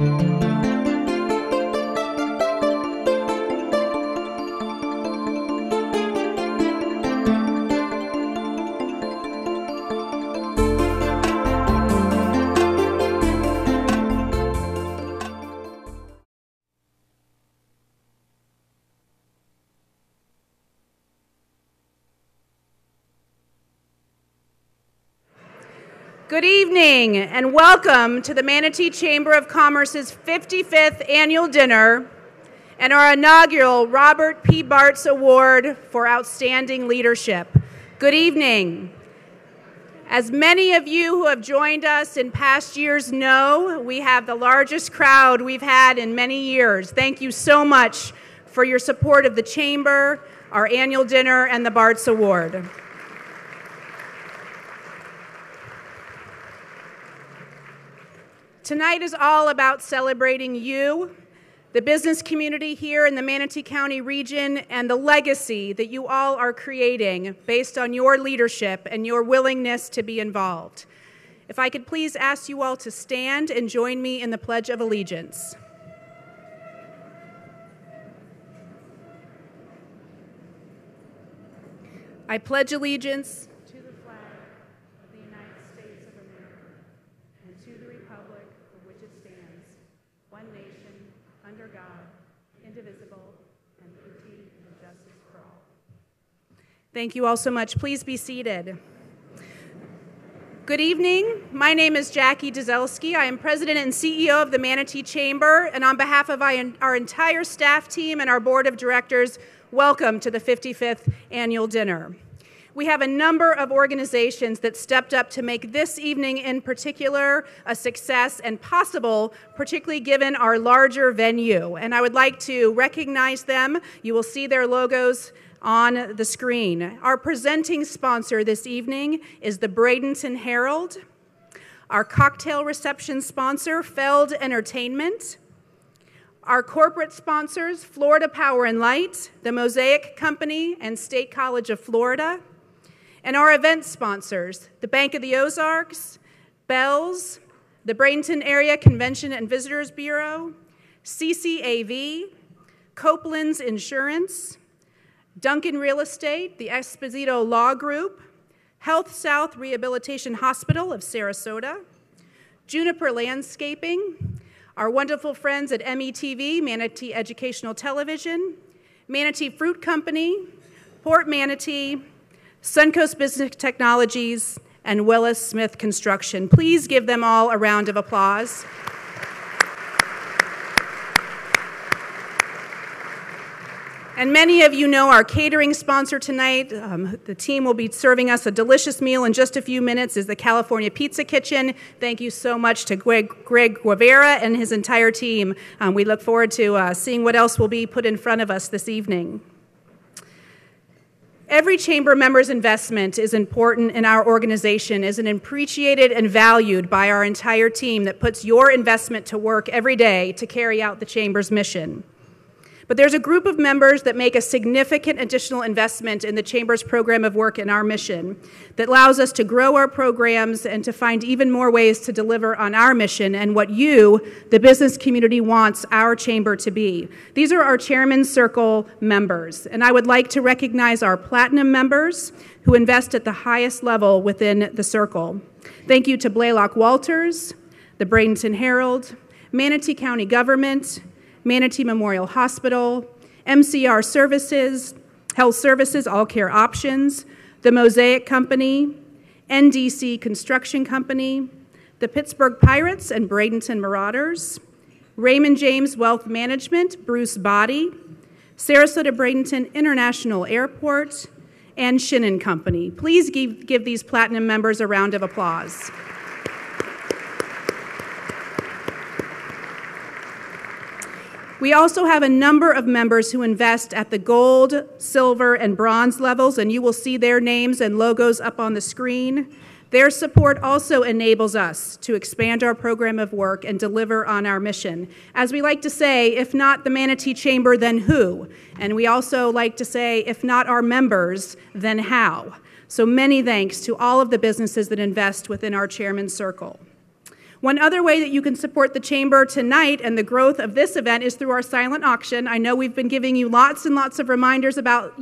Good evening and welcome to the Manatee Chamber of Commerce's 55th annual dinner and our inaugural Robert P. Bartz Award for Outstanding Leadership. Good evening. As many of you who have joined us in past years know, we have the largest crowd we've had in many years. Thank you so much for your support of the Chamber, our annual dinner, and the Bartz Award. Tonight is all about celebrating you, the business community here in the Manatee County region, and the legacy that you all are creating based on your leadership and your willingness to be involved. If I could please ask you all to stand and join me in the Pledge of Allegiance. I pledge allegiance to the flag of the United States of America and to the republic for which it stands, one nation, under God, indivisible, and liberty and justice for all. Thank you all so much. Please be seated. Good evening. My name is Jackie Dzelski. I am President and CEO of the Manatee Chamber, and on behalf of our entire staff team and our board of directors, welcome to the 55th annual dinner. We have a number of organizations that stepped up to make this evening in particular a success and possible, particularly given our larger venue. And I would like to recognize them. You will see their logos on the screen. Our presenting sponsor this evening is the Bradenton Herald. Our cocktail reception sponsor, Feld Entertainment. Our corporate sponsors, Florida Power and Light, the Mosaic Company, and State College of Florida. And our event sponsors, the Bank of the Ozarks, Bell's, the Bradenton Area Convention and Visitors Bureau, CCAV, Copeland's Insurance, Duncan Real Estate, the Esposito Law Group, Health South Rehabilitation Hospital of Sarasota, Juniper Landscaping, our wonderful friends at METV, Manatee Educational Television, Manatee Fruit Company, Port Manatee, Suncoast Business Technologies, and Willis Smith Construction. Please give them all a round of applause. And many of you know our catering sponsor tonight. The team will be serving us a delicious meal in just a few minutes is the California Pizza Kitchen. Thank you so much to Greg Guevara and his entire team. We look forward to seeing what else will be put in front of us this evening. Every chamber member's investment is important in our organization, is appreciated and valued by our entire team that puts your investment to work every day to carry out the chamber's mission. But there's a group of members that make a significant additional investment in the Chamber's program of work and our mission that allows us to grow our programs and to find even more ways to deliver on our mission and what you, the business community, wants our Chamber to be. These are our Chairman's Circle members, and I would like to recognize our Platinum members who invest at the highest level within the Circle. Thank you to Blaylock Walters, the Bradenton Herald, Manatee County Government, Manatee Memorial Hospital, MCR Services, Health Services, All Care Options, the Mosaic Company, NDC Construction Company, the Pittsburgh Pirates and Bradenton Marauders, Raymond James Wealth Management, Bruce Body, Sarasota Bradenton International Airport, and Shinnon Company. Please give these Platinum members a round of applause. We also have a number of members who invest at the gold, silver, and bronze levels, and you will see their names and logos up on the screen. Their support also enables us to expand our program of work and deliver on our mission. As we like to say, if not the Manatee Chamber, then who? And we also like to say, if not our members, then how? So many thanks to all of the businesses that invest within our Chairman's Circle. One other way that you can support the Chamber tonight and the growth of this event is through our silent auction. I know we've been giving you lots and lots of reminders about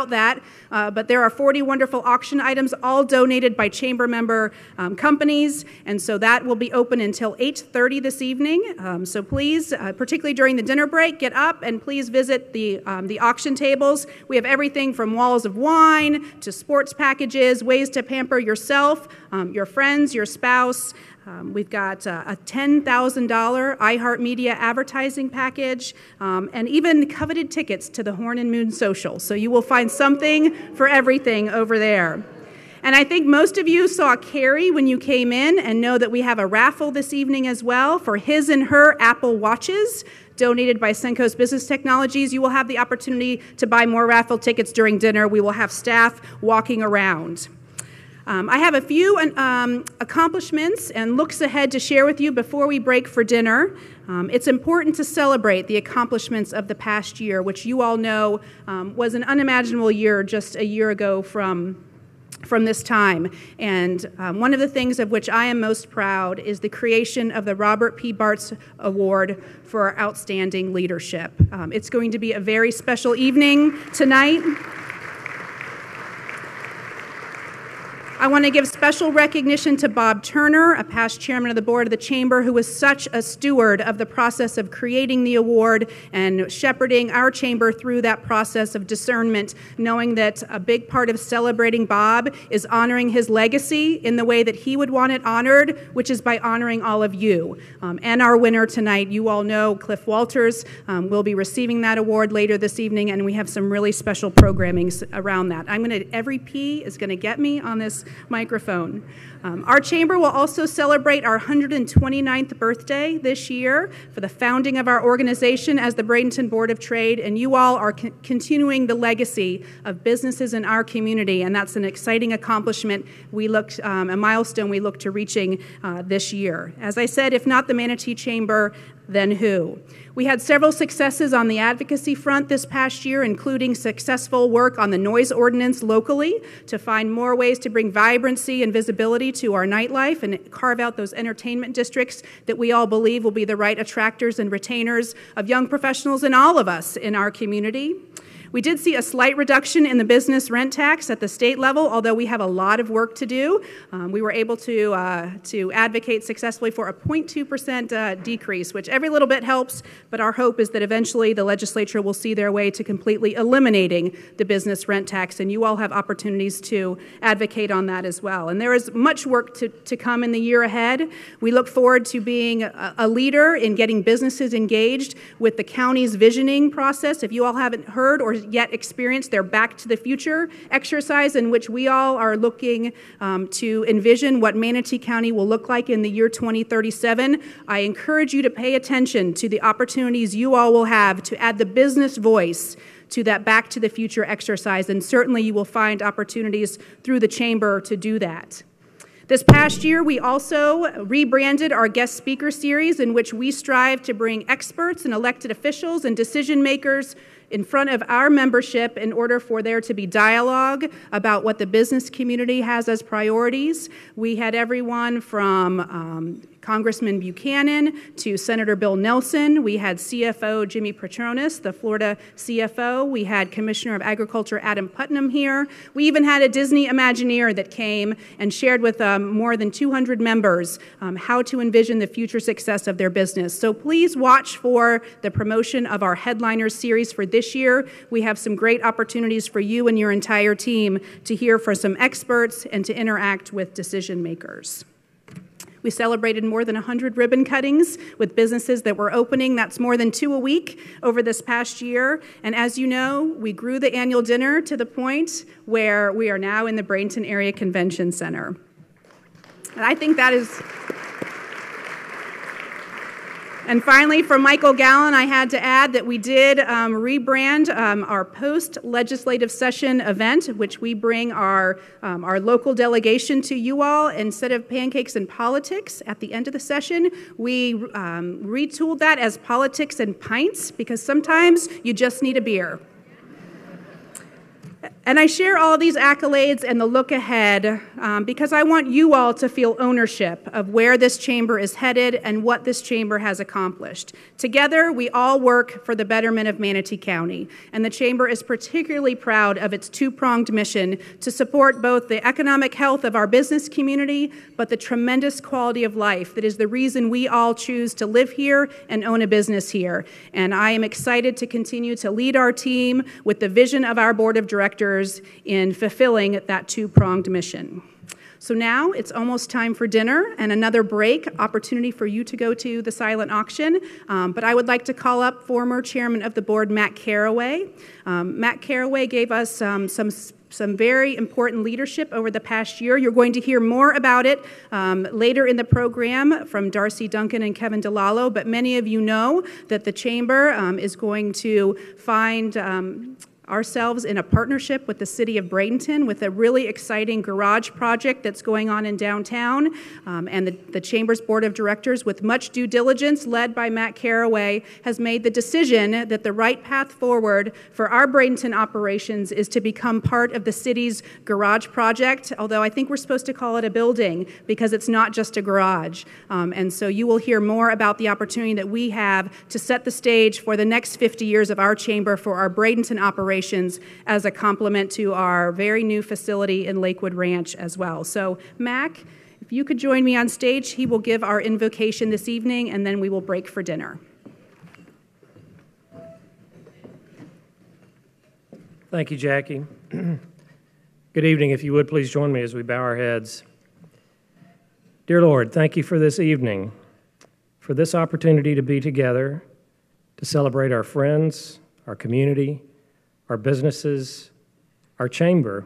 that, but there are 40 wonderful auction items, all donated by Chamber member companies, and so that will be open until 8:30 this evening. So please, particularly during the dinner break, get up and please visit the auction tables. We have everything from walls of wine to sports packages, ways to pamper yourself, your friends, your spouse. We've got a $10,000 iHeartMedia advertising package, and even coveted tickets to the Horn and Moon Social. So you will find something for everything over there. And I think most of you saw Carrie when you came in and know that we have a raffle this evening as well for his and her Apple Watches, donated by Senko's Business Technologies. You will have the opportunity to buy more raffle tickets during dinner. We will have staff walking around. I have a few accomplishments and looks ahead to share with you before we break for dinner. It's important to celebrate the accomplishments of the past year, which you all know was an unimaginable year just a year ago from this time. And one of the things of which I am most proud is the creation of the Robert P. Bartz Award for Outstanding Leadership. It's going to be a very special evening tonight. I want to give special recognition to Bob Turner, a past chairman of the board of the Chamber, who was such a steward of the process of creating the award and shepherding our Chamber through that process of discernment, knowing that a big part of celebrating Bob is honoring his legacy in the way that he would want it honored, which is by honoring all of you. And our winner tonight, you all know, Cliff Walters, will be receiving that award later this evening, and we have some really special programming around that. Every P is going to get me on this microphone. Our Chamber will also celebrate our 129th birthday this year for the founding of our organization as the Bradenton Board of Trade, and you all are continuing the legacy of businesses in our community, and that's an exciting accomplishment. A milestone we look to reaching this year. As I said, if not the Manatee Chamber, then who? We had several successes on the advocacy front this past year, including successful work on the noise ordinance locally to find more ways to bring vibrancy and visibility to our nightlife and carve out those entertainment districts that we all believe will be the right attractors and retainers of young professionals and all of us in our community. We did see a slight reduction in the business rent tax at the state level, although we have a lot of work to do. We were able to advocate successfully for a 0.2% decrease, which every little bit helps, but our hope is that eventually the legislature will see their way to completely eliminating the business rent tax, and you all have opportunities to advocate on that as well. And there is much work to come in the year ahead. We look forward to being a leader in getting businesses engaged with the county's visioning process. If you all haven't heard or yet experienced their Back to the Future exercise, in which we all are looking to envision what Manatee County will look like in the year 2037. I encourage you to pay attention to the opportunities you all will have to add the business voice to that Back to the Future exercise, and certainly you will find opportunities through the Chamber to do that. This past year, we also rebranded our guest speaker series, in which we strive to bring experts and elected officials and decision makers in front of our membership in order for there to be dialogue about what the business community has as priorities. We had everyone from Congressman Buchanan to Senator Bill Nelson. We had CFO Jimmy Petronis, the Florida CFO. We had Commissioner of Agriculture Adam Putnam here. We even had a Disney Imagineer that came and shared with more than 200 members how to envision the future success of their business. So please watch for the promotion of our Headliners series for this year. We have some great opportunities for you and your entire team to hear from some experts and to interact with decision makers. We celebrated more than 100 ribbon cuttings with businesses that were opening. That's more than 2 a week over this past year. And as you know, we grew the annual dinner to the point where we are now in the Bradenton Area Convention Center. And I think that is... And finally, from Michael Gallen, I had to add that we did rebrand our post-legislative session event, which we bring our local delegation to you all. Instead of pancakes and politics at the end of the session, we retooled that as politics and pints, because sometimes you just need a beer. And I share all these accolades and the look ahead because I want you all to feel ownership of where this chamber is headed and what this chamber has accomplished. Together, we all work for the betterment of Manatee County, and the chamber is particularly proud of its two-pronged mission to support both the economic health of our business community, but the tremendous quality of life that is the reason we all choose to live here and own a business here. And I am excited to continue to lead our team with the vision of our board of directors in fulfilling that two-pronged mission. So now it's almost time for dinner and another break, opportunity for you to go to the silent auction. But I would like to call up former chairman of the board, Matt Caraway. Matt Caraway gave us some very important leadership over the past year. You're going to hear more about it later in the program from Darcy Duncan and Kevin DeLallo, but many of you know that the chamber is going to find ourselves in a partnership with the city of Bradenton with a really exciting garage project that's going on in downtown. And the Chamber's Board of Directors, with much due diligence led by Matt Caraway, has made the decision that the right path forward for our Bradenton operations is to become part of the city's garage project, although I think we're supposed to call it a building because it's not just a garage. And so you will hear more about the opportunity that we have to set the stage for the next 50 years of our chamber for our Bradenton operations as a complement to our very new facility in Lakewood Ranch as well. So, Mac, if you could join me on stage, he will give our invocation this evening, and then we will break for dinner. Thank you, Jackie. Good evening. If you would, please join me as we bow our heads. Dear Lord, thank you for this evening, for this opportunity to be together, to celebrate our friends, our community, our businesses, our chamber,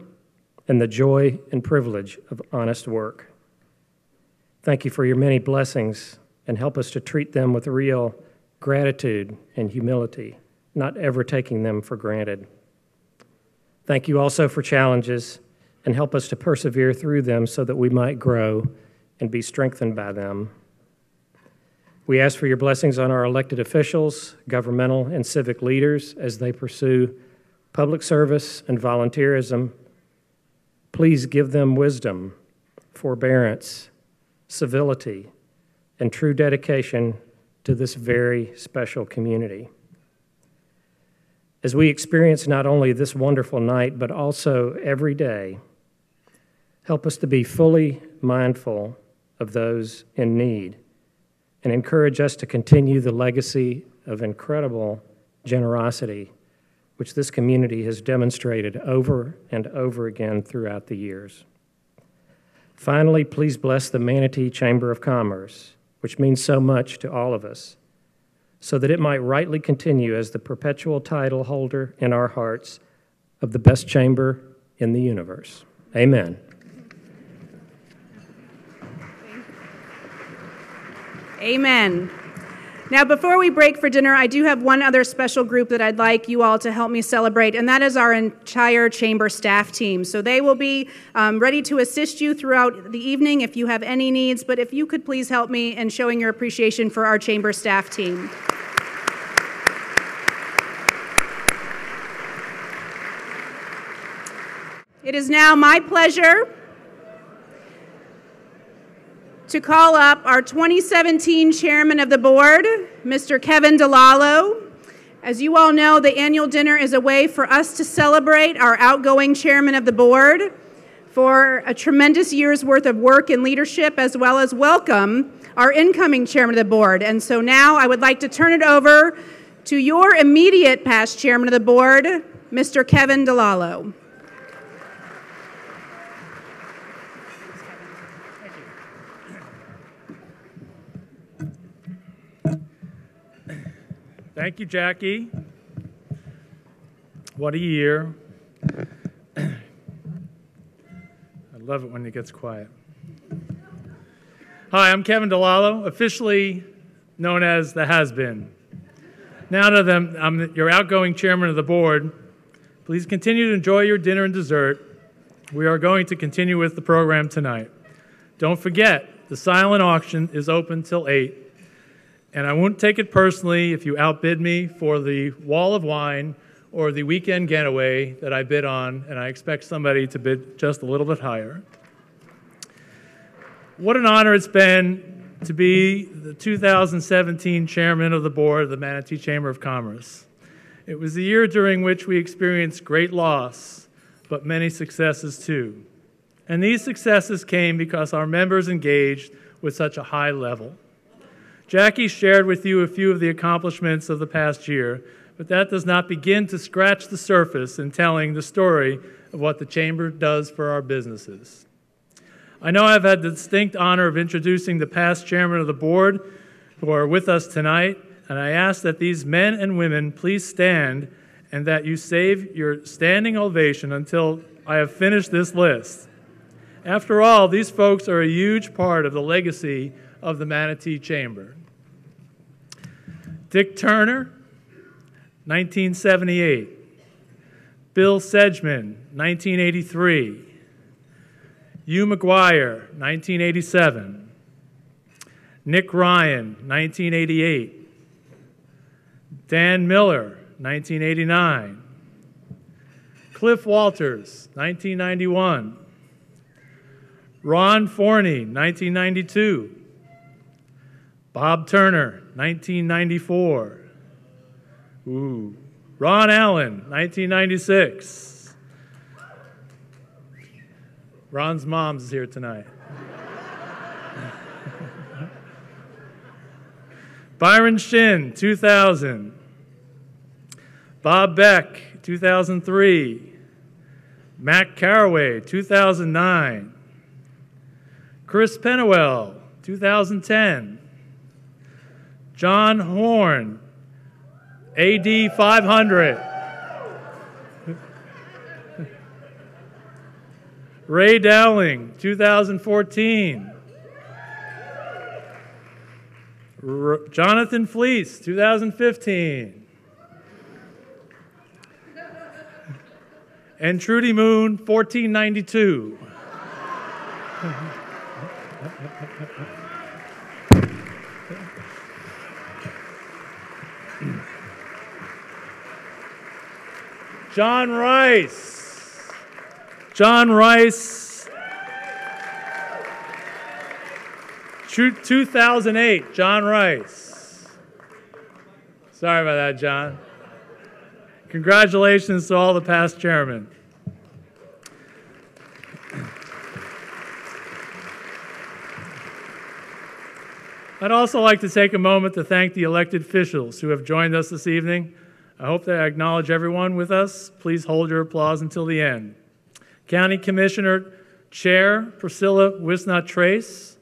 and the joy and privilege of honest work. Thank you for your many blessings, and help us to treat them with real gratitude and humility, not ever taking them for granted. Thank you also for challenges, and help us to persevere through them so that we might grow and be strengthened by them. We ask for your blessings on our elected officials, governmental and civic leaders as they pursue public service and volunteerism. Please give them wisdom, forbearance, civility, and true dedication to this very special community. As we experience not only this wonderful night, but also every day, help us to be fully mindful of those in need and encourage us to continue the legacy of incredible generosity which this community has demonstrated over and over again throughout the years. Finally, please bless the Manatee Chamber of Commerce, which means so much to all of us, so that it might rightly continue as the perpetual title holder in our hearts of the best chamber in the universe. Amen. Amen. Now, before we break for dinner, I do have one other special group that I'd like you all to help me celebrate, and that is our entire chamber staff team. So they will be ready to assist you throughout the evening if you have any needs, but if you could please help me in showing your appreciation for our chamber staff team. It is now my pleasure to call up our 2017 chairman of the board, Mr. Kevin DeLallo. As you all know, the annual dinner is a way for us to celebrate our outgoing chairman of the board for a tremendous year's worth of work and leadership, as well as welcome our incoming chairman of the board. And so now I would like to turn it over to your immediate past chairman of the board, Mr. Kevin DeLallo. Thank you, Jackie. What a year. I love it when it gets quiet. Hi, I'm Kevin DeLallo, officially known as the Has-Been. Now that I'm your outgoing chairman of the board, please continue to enjoy your dinner and dessert. We are going to continue with the program tonight. Don't forget, the silent auction is open till 8. And I won't take it personally if you outbid me for the wall of wine or the weekend getaway that I bid on, and I expect somebody to bid just a little bit higher. What an honor it's been to be the 2017 chairman of the board of the Manatee Chamber of Commerce. It was a year during which we experienced great loss, but many successes too. And these successes came because our members engaged with such a high level. Jackie shared with you a few of the accomplishments of the past year, but that does not begin to scratch the surface in telling the story of what the Chamber does for our businesses. I know I've had the distinct honor of introducing the past chairman of the board who are with us tonight, and I ask that these men and women please stand and that you save your standing ovation until I have finished this list. After all, these folks are a huge part of the legacy of the Manatee Chamber. Dick Turner, 1978. Bill Sedgman, 1983. Hugh McGuire, 1987. Nick Ryan, 1988. Dan Miller, 1989. Cliff Walters, 1991. Ron Forney, 1992. Bob Turner, 1994. Ron Allen, 1996. Ron's mom's here tonight. Byron Shin, 2000. Bob Beck, 2003. Matt Caraway, 2009. Chris Pennewell, 2010. John Horn, AD 500. Ray Dowling, 2014. Jonathan Fleece, 2015. And Trudy Moon, 1492. John Rice. John Rice. 2008, John Rice. Sorry about that, John. Congratulations to all the past chairmen. I'd also like to take a moment to thank the elected officials who have joined us this evening. I hope that I acknowledge everyone with us. Please hold your applause until the end. County Commissioner Chair Priscilla Wisnot-Trace,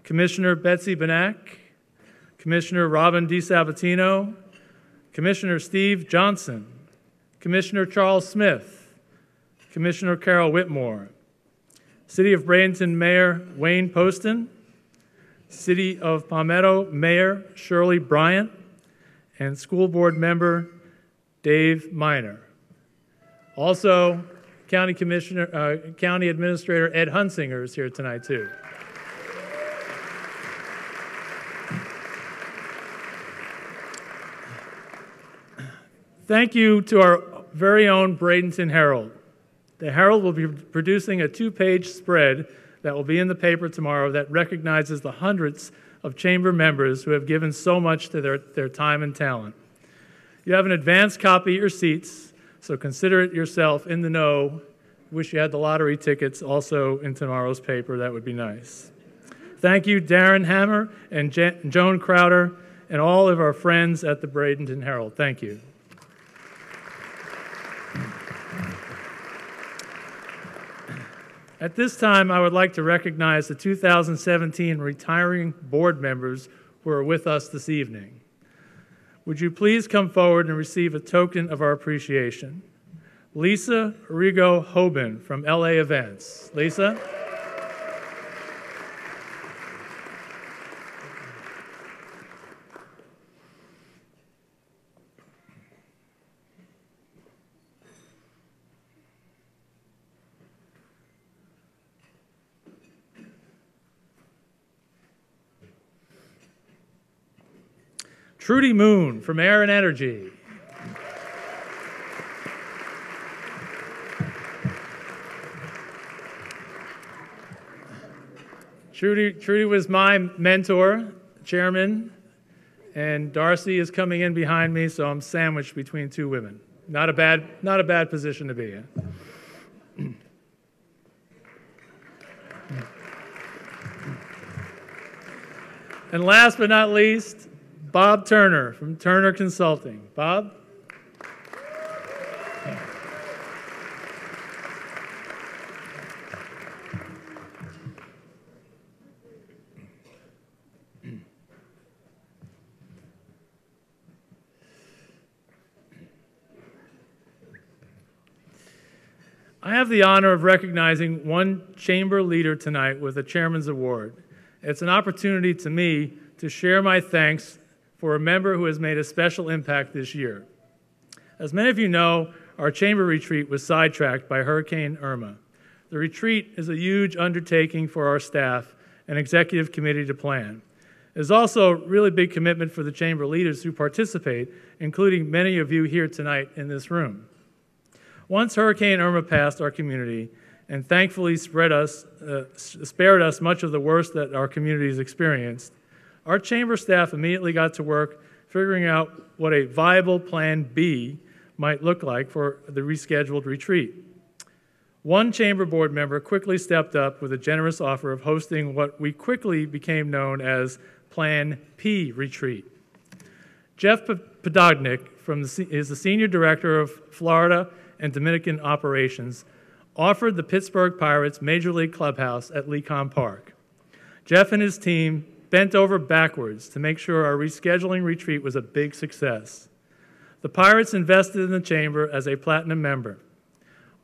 Commissioner Betsy Benak, Commissioner Robin DiSabatino, Commissioner Steve Johnson, Commissioner Charles Smith, Commissioner Carol Whitmore, City of Bradenton Mayor Wayne Poston, City of Palmetto Mayor Shirley Bryant, and School Board Member Dave Miner. Also, County Administrator Ed Hunsinger is here tonight too. Thank you to our very own Bradenton Herald. The Herald will be producing a 2-page spread that will be in the paper tomorrow that recognizes the hundreds of chamber members who have given so much to their time and talent. You have an advance copy at your seats, so consider it yourself in the know. Wish you had the lottery tickets also in tomorrow's paper. That would be nice. Thank you, Darren Hammer and Joan Crowder, and all of our friends at the Bradenton Herald. Thank you. At this time, I would like to recognize the 2017 retiring board members who are with us this evening. Would you please come forward and receive a token of our appreciation? Lisa Rigo Hoban from LA Events. Lisa? Trudy Moon from Air and Energy. Trudy was my mentor, chairman, and Darcy is coming in behind me, so I'm sandwiched between two women. Not a bad position to be in. And last but not least, Bob Turner from Turner Consulting. Bob? I have the honor of recognizing one chamber leader tonight with a Chairman's Award. It's an opportunity to me to share my thanks for a member who has made a special impact this year. As many of you know, our chamber retreat was sidetracked by Hurricane Irma. The retreat is a huge undertaking for our staff and executive committee to plan. It is also a really big commitment for the chamber leaders who participate, including many of you here tonight in this room. Once Hurricane Irma passed our community and thankfully spared us much of the worst that our communities experienced, our chamber staff immediately got to work figuring out what a viable Plan B might look like for the rescheduled retreat. One chamber board member quickly stepped up with a generous offer of hosting what we quickly became known as Plan P Retreat. Jeff Podognick is the Senior Director of Florida and Dominican Operations, offered the Pittsburgh Pirates Major League Clubhouse at Lecom Park. Jeff and his team bent over backwards to make sure our rescheduling retreat was a big success. The Pirates invested in the chamber as a platinum member,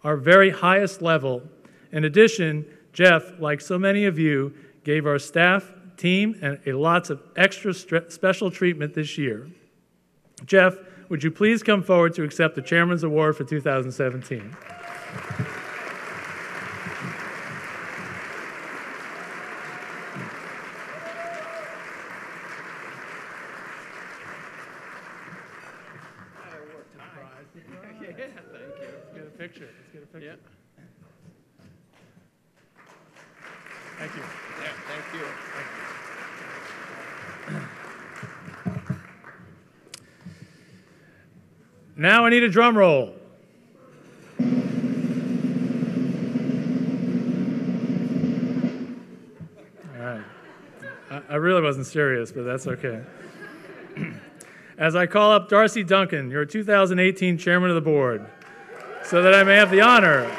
our very highest level. In addition, Jeff, like so many of you, gave our staff, team, and lots of extra special treatment this year. Jeff, would you please come forward to accept the Chairman's Award for 2017? Picture. Let's get a picture. Yep. Thank you. Yeah, thank you. Now I need a drum roll. All right. I really wasn't serious, but that's okay. As I call up Darcy Duncan, your 2018 Chairman of the Board, so that I may have the honor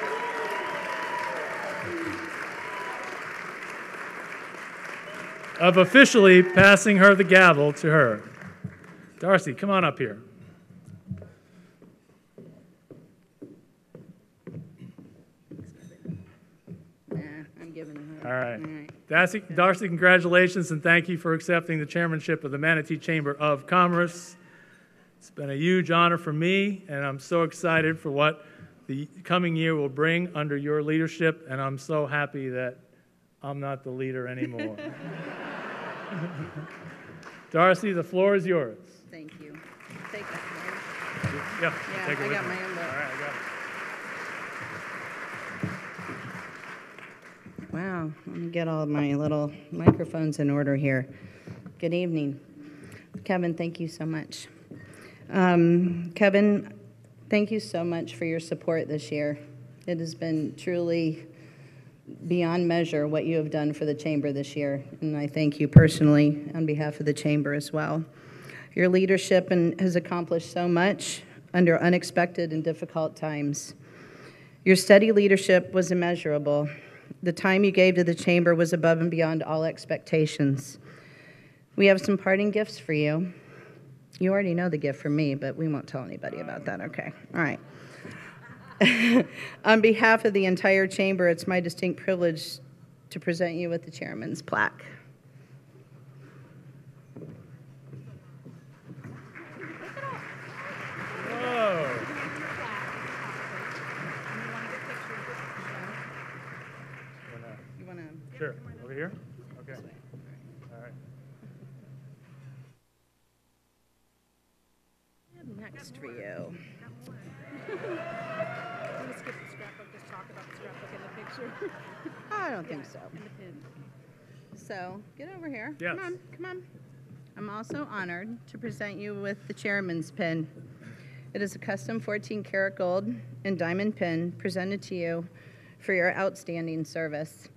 of officially passing her the gavel to her. Darcy, come on up here. I'm giving it. All right. Darcy, congratulations, and thank you for accepting the chairmanship of the Manatee Chamber of Commerce. It's been a huge honor for me, and I'm so excited for what the coming year will bring under your leadership, and I'm so happy that I'm not the leader anymore. Darcy, the floor is yours. Thank you. Take that. Yeah, Yeah, I got my own book. All right, I got it. Wow, let me get all my little microphones in order here. Good evening. Kevin, thank you so much. Kevin, thank you so much for your support this year. It has been truly beyond measure what you have done for the Chamber this year, and I thank you personally on behalf of the Chamber as well. Your leadership has accomplished so much under unexpected and difficult times. Your steady leadership was immeasurable. The time you gave to the Chamber was above and beyond all expectations. We have some parting gifts for you. You already know the gift from me, but we won't tell anybody about that, okay? All right. On behalf of the entire Chamber, it's my distinct privilege to present you with the Chairman's plaque. Whoa. You want to? Sure. Over here? Okay. All right. Next for you. I don't think so. So get over here. Yes. Come on, come on. I'm also honored to present you with the chairman's pin. It is a custom 14-karat gold and diamond pin presented to you for your outstanding service.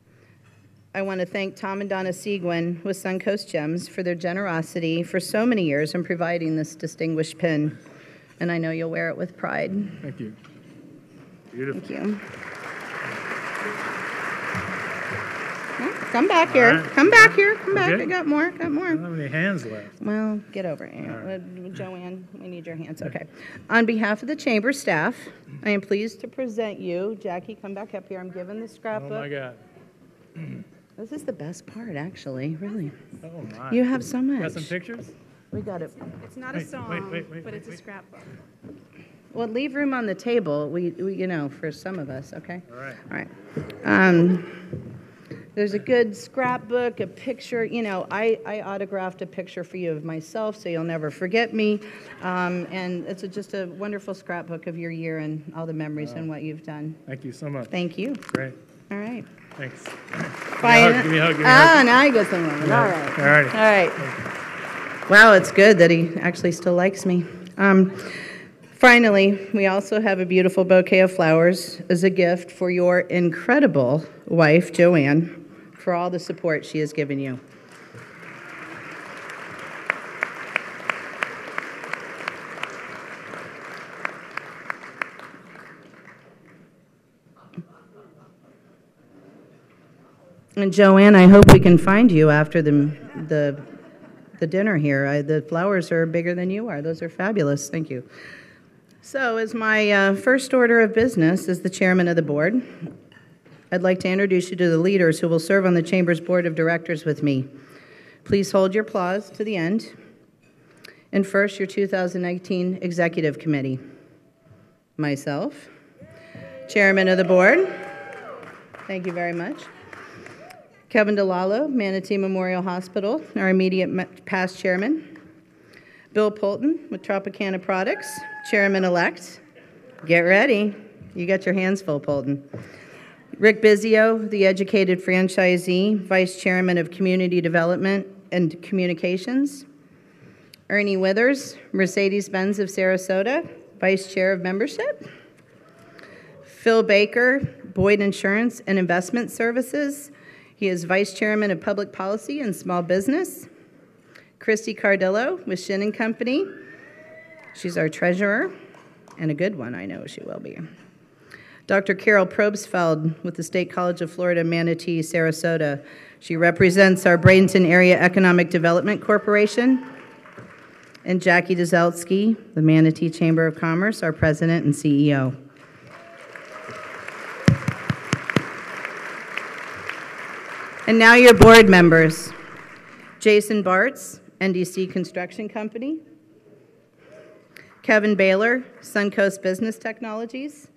I want to thank Tom and Donna Seguin with Suncoast Gems for their generosity for so many years in providing this distinguished pin. And I know you'll wear it with pride. Thank you. Beautiful. Thank you. Come back here. right. Come back here. Come back. Okay. I got more. Got I don't more. have any hands left. Well, get over here. Joanne, we need your hands. Okay. On behalf of the chamber staff, I am pleased to present you. Jackie, come back up here. I'm giving the Oh, scrapbook. my God. This is the best part, actually. Really. Oh, my. You have so much. Got some pictures? We got it. It's not a Wait, song, wait, but it's a wait. scrapbook. Well, leave room on the table. We for some of us. Okay. All right. All right. There's a good scrapbook, a picture. I autographed a picture for you of myself, so you'll never forget me. And it's just a wonderful scrapbook of your year and all the memories and what you've done. Thank you so much. Thank you. Great. All right. Thanks. Bye. Give me a hug. Give me a hug. Now I get some of it. All right. All right. All right. Wow, it's good that he actually still likes me. Finally, we also have a beautiful bouquet of flowers as a gift for your incredible wife, Joanne, for all the support she has given you. And Joanne, I hope we can find you after the dinner here. The flowers are bigger than you are. Those are fabulous. Thank you. So as my first order of business as the chairman of the board, I'd like to introduce you to the leaders who will serve on the Chamber's board of directors with me. Please hold your applause to the end. And first, your 2019 Executive Committee. Myself, chairman of the board. Thank you very much. Kevin DeLallo, Manatee Memorial Hospital, our immediate past chairman. Bill Polton with Tropicana Products, chairman-elect. Get ready. You got your hands full, Polton. Rick Bizio, the educated franchisee, vice chairman of community development and communications. Ernie Withers, Mercedes-Benz of Sarasota, vice chair of membership. Phil Baker, Boyd Insurance and Investment Services. He is vice chairman of public policy and small business. Christy Cardillo with Shin & Company. She's our treasurer, and a good one, I know she will be. Dr. Carol Probsfeld with the State College of Florida, Manatee, Sarasota. She represents our Bradenton Area Economic Development Corporation. And Jackie Dzelski, the Manatee Chamber of Commerce, our president and CEO. And now your board members. Jason Bartz, NDC Construction Company. Kevin Baylor, Suncoast Business Technologies.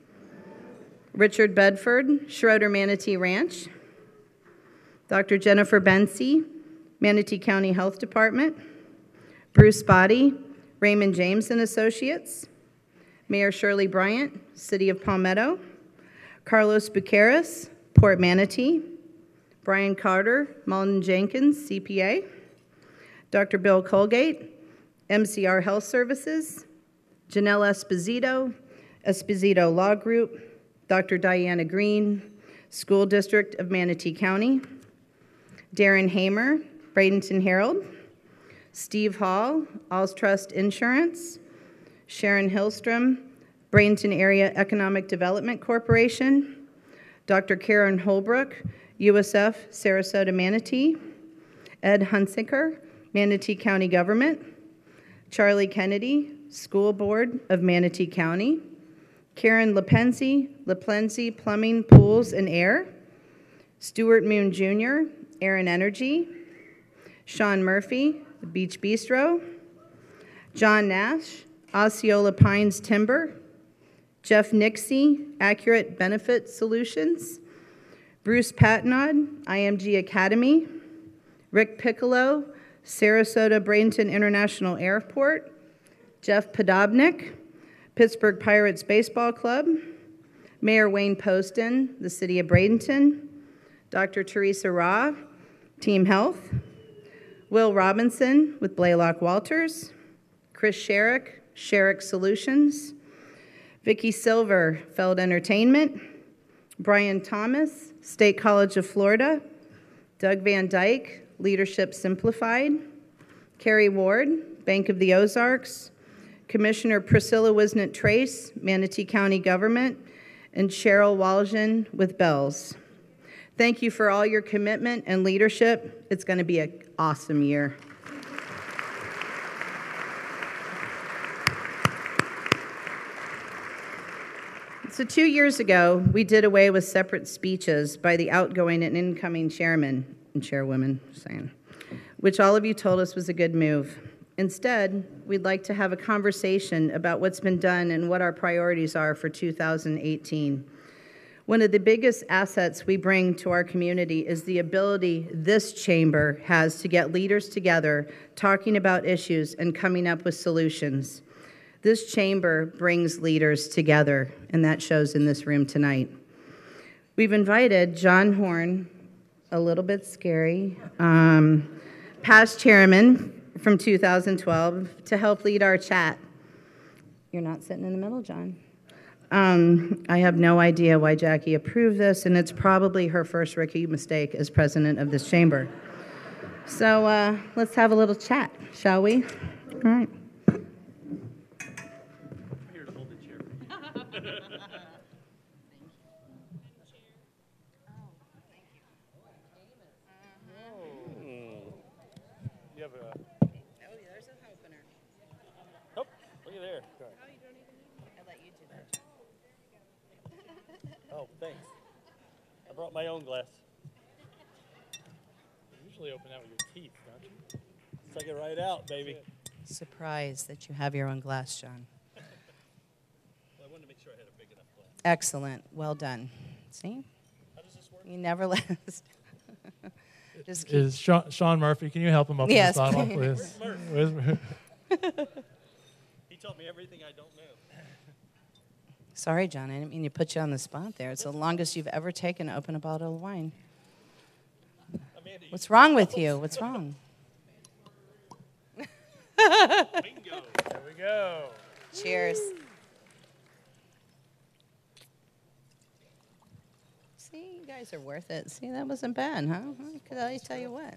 Richard Bedford, Schroeder Manatee Ranch. Dr. Jennifer Bensey, Manatee County Health Department. Bruce Body, Raymond James and Associates. Mayor Shirley Bryant, City of Palmetto. Carlos Bucaras, Port Manatee. Brian Carter, Malden Jenkins, CPA. Dr. Bill Colgate, MCR Health Services. Janelle Esposito, Esposito Law Group. Dr. Diana Green, School District of Manatee County. Darren Hamer, Bradenton Herald. Steve Hall, Alls Trust Insurance. Sharon Hillstrom, Bradenton Area Economic Development Corporation. Dr. Karen Holbrook, USF Sarasota Manatee. Ed Hunsiker, Manatee County Government. Charlie Kennedy, School Board of Manatee County. Karen LaPlenzi Plumbing, Pools, and Air. Stuart Moon Jr., Aaron Energy. Sean Murphy, the Beach Bistro. John Nash, Osceola Pines Timber. Jeff Nixie, Accurate Benefit Solutions. Bruce Patnod, IMG Academy. Rick Piccolo, Sarasota Bradenton International Airport. Jeff Podobnik, Pittsburgh Pirates Baseball Club. Mayor Wayne Poston, the City of Bradenton. Dr. Teresa Ra, Team Health, Will Robinson with Blaylock Walters, Chris Sherrick, Sherrick Solutions, Vicki Silver, Feld Entertainment, Brian Thomas, State College of Florida, Doug Van Dyke, Leadership Simplified, Carrie Ward, Bank of the Ozarks, Commissioner Priscilla Wisnett-Trace, Manatee County Government, and Cheryl Waljen with Bells. Thank you for all your commitment and leadership. It's going to be an awesome year. So 2 years ago, we did away with separate speeches by the outgoing and incoming chairman and chairwomen, which all of you told us was a good move. Instead, we'd like to have a conversation about what's been done and what our priorities are for 2018. One of the biggest assets we bring to our community is the ability this chamber has to get leaders together, talking about issues and coming up with solutions. This chamber brings leaders together, and that shows in this room tonight. We've invited John Horn, a little bit scary, past chairman from 2012, to help lead our chat. You're not sitting in the middle, John. I have no idea why Jackie approved this, and it's probably her first rookie mistake as president of this chamber. So let's have a little chat, shall we? All right. Thanks. I brought my own glass. You usually open that with your teeth, don't you? Suck it right out, baby. Surprised that you have your own glass, John. Well, I wanted to make sure I had a big enough glass. Excellent. Well done. See? How does this work? You never last. Just keep. Is Sean Murphy, can you help him open Yes, this bottle, please. please? Where's Murphy? He taught me everything I don't know. Sorry, John, I didn't mean to put you on the spot there. It's the longest you've ever taken to open a bottle of wine. Amanda, What's wrong with you? What's wrong? Bingo. There we go. Cheers. See, you guys are worth it. See, that wasn't bad, huh? Could I tell you what?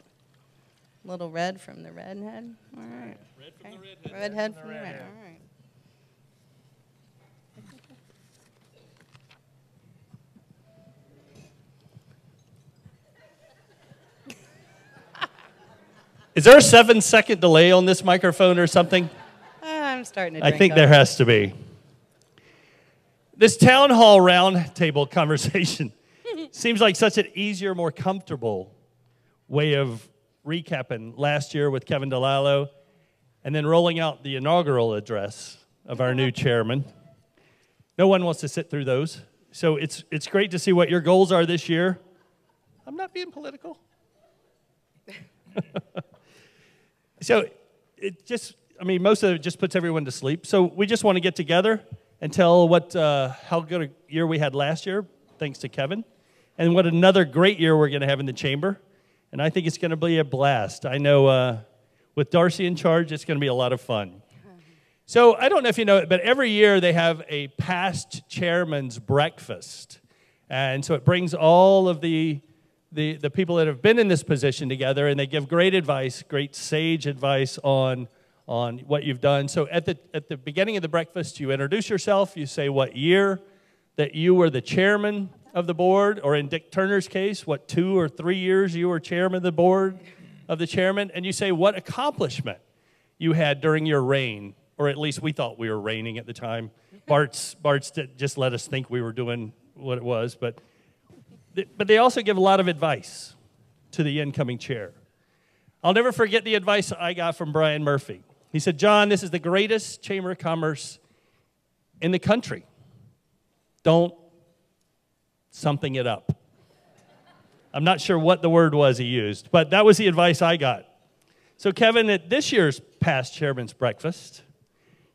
Little red from the redhead. All right. Red from the redhead. Redhead from the red. All right. Is there a 7-second delay on this microphone or something? I'm starting to I drink think up. there has to be. This town hall roundtable conversation seems like such an easier, more comfortable way of recapping last year with Kevin DeLillo and then rolling out the inaugural address of our new chairman. No one wants to sit through those. So it's great to see what your goals are this year. I'm not being political. So it just, most of it just puts everyone to sleep. So we just want to get together and tell how good a year we had last year, thanks to Kevin, and what another great year we're going to have in the chamber. And I think it's going to be a blast. I know with Darcy in charge, it's going to be a lot of fun. So I don't know if you know it, but every year they have a past chairman's breakfast. And so it brings all of the people that have been in this position together, and they give great advice, great sage advice on what you've done. So at the beginning of the breakfast, you introduce yourself. You say what year that you were the chairman of the board, or in Dick Turner's case, what 2 or 3 years you were chairman of the board of the chairman, and you say what accomplishment you had during your reign, or at least we thought we were reigning at the time. Bart's just let us think we were doing what it was, but they also give a lot of advice to the incoming chair. I'll never forget the advice I got from Brian Murphy. He said, John, this is the greatest chamber of commerce in the country. Don't something it up. I'm not sure what the word was he used, but that was the advice I got. So Kevin, at this year's past chairman's breakfast,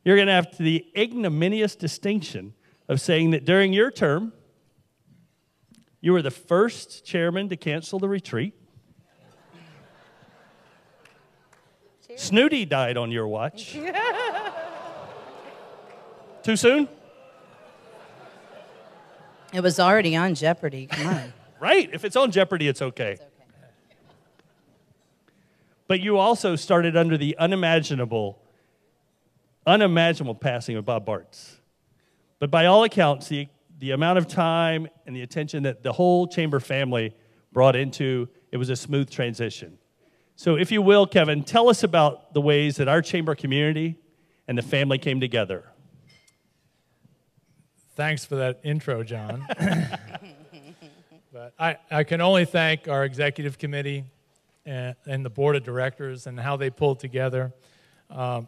you're going to have the ignominious distinction of saying that during your term, you were the first chairman to cancel the retreat. Snooty died on your watch. Too soon? It was already on Jeopardy. Come on. Right. If it's on Jeopardy, it's okay. It's okay. But you also started under the unimaginable passing of Bob Bartz. But by all accounts, the amount of time and the attention that the whole chamber family brought into it was a smooth transition. So if you will, Kevin, tell us about the ways that our chamber community and the family came together. Thanks for that intro, John. But I can only thank our executive committee and the board of directors and how they pulled together. I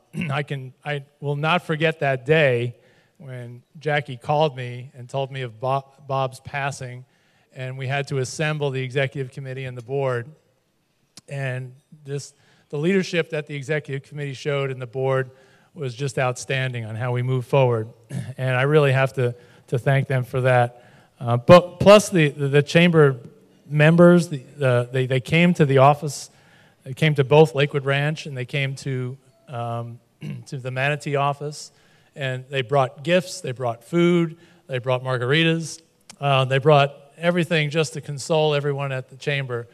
will not forget that day when Jackie called me and told me of Bob's passing, and we had to assemble the executive committee and the board. And the leadership that the executive committee showed and the board was just outstanding on how we move forward. And I really have to thank them for that. But plus the chamber members, they came to the office. They came to both Lakewood Ranch and they came to the Manatee office. And they brought gifts, they brought food, they brought margaritas, they brought everything just to console everyone at the chamber.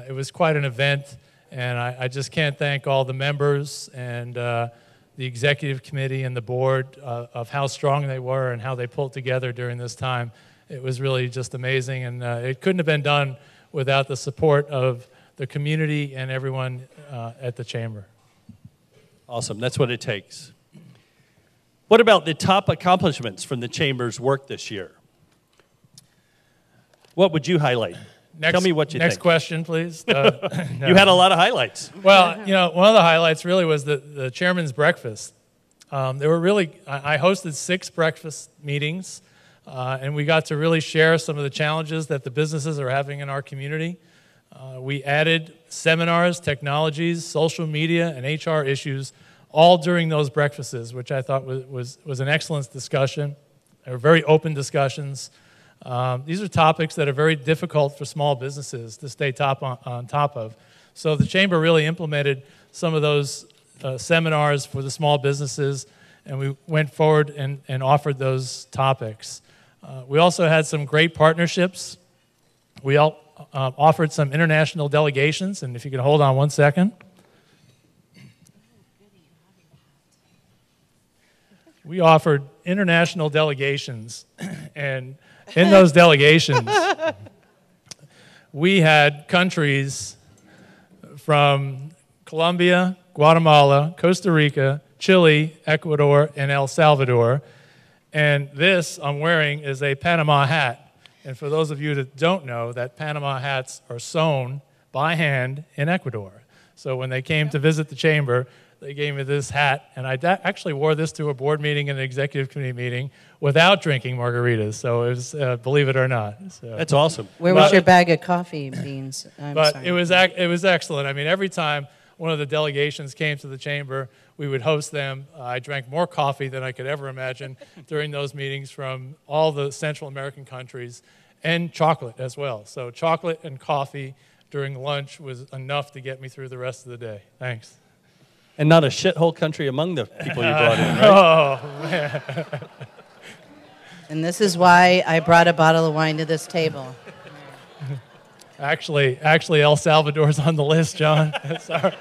It was quite an event, and I just can't thank all the members and the executive committee and the board of how strong they were and how they pulled together during this time. It was really just amazing, and it couldn't have been done without the support of the community and everyone at the chamber. Awesome. That's what it takes. What about the top accomplishments from the chamber's work this year? What would you highlight? Tell me what you think. Next question, please. No. You had a lot of highlights. Well, one of the highlights really was the chairman's breakfast. There were I hosted 6 breakfast meetings, and we got to really share some of the challenges that the businesses are having in our community. We added seminars, technologies, social media, and HR issues all during those breakfasts, which I thought was an excellent discussion. They were very open discussions. These are topics that are very difficult for small businesses to stay on top of. So the chamber really implemented some of those seminars for the small businesses, and we went forward and offered those topics. We also had some great partnerships. We offered some international delegations, and if you could hold on one second. We offered international delegations, and in those delegations, we had countries from Colombia, Guatemala, Costa Rica, Chile, Ecuador, and El Salvador. And this I'm wearing is a Panama hat. And for those of you that don't know, that Panama hats are sewn by hand in Ecuador. So when they came to visit the chamber, they gave me this hat, and I actually wore this to a board meeting and an executive committee meeting without drinking margaritas. So it was, believe it or not. So. That's awesome. Where was your bag of coffee beans? It was excellent. I mean, every time one of the delegations came to the chamber, we would host them. I drank more coffee than I could ever imagine during those meetings from all the Central American countries, and chocolate as well. So chocolate and coffee during lunch was enough to get me through the rest of the day. Thanks. And not a shithole country among the people you brought in, right? Oh, man. And this is why I brought a bottle of wine to this table. Actually, El Salvador's on the list, John. Sorry.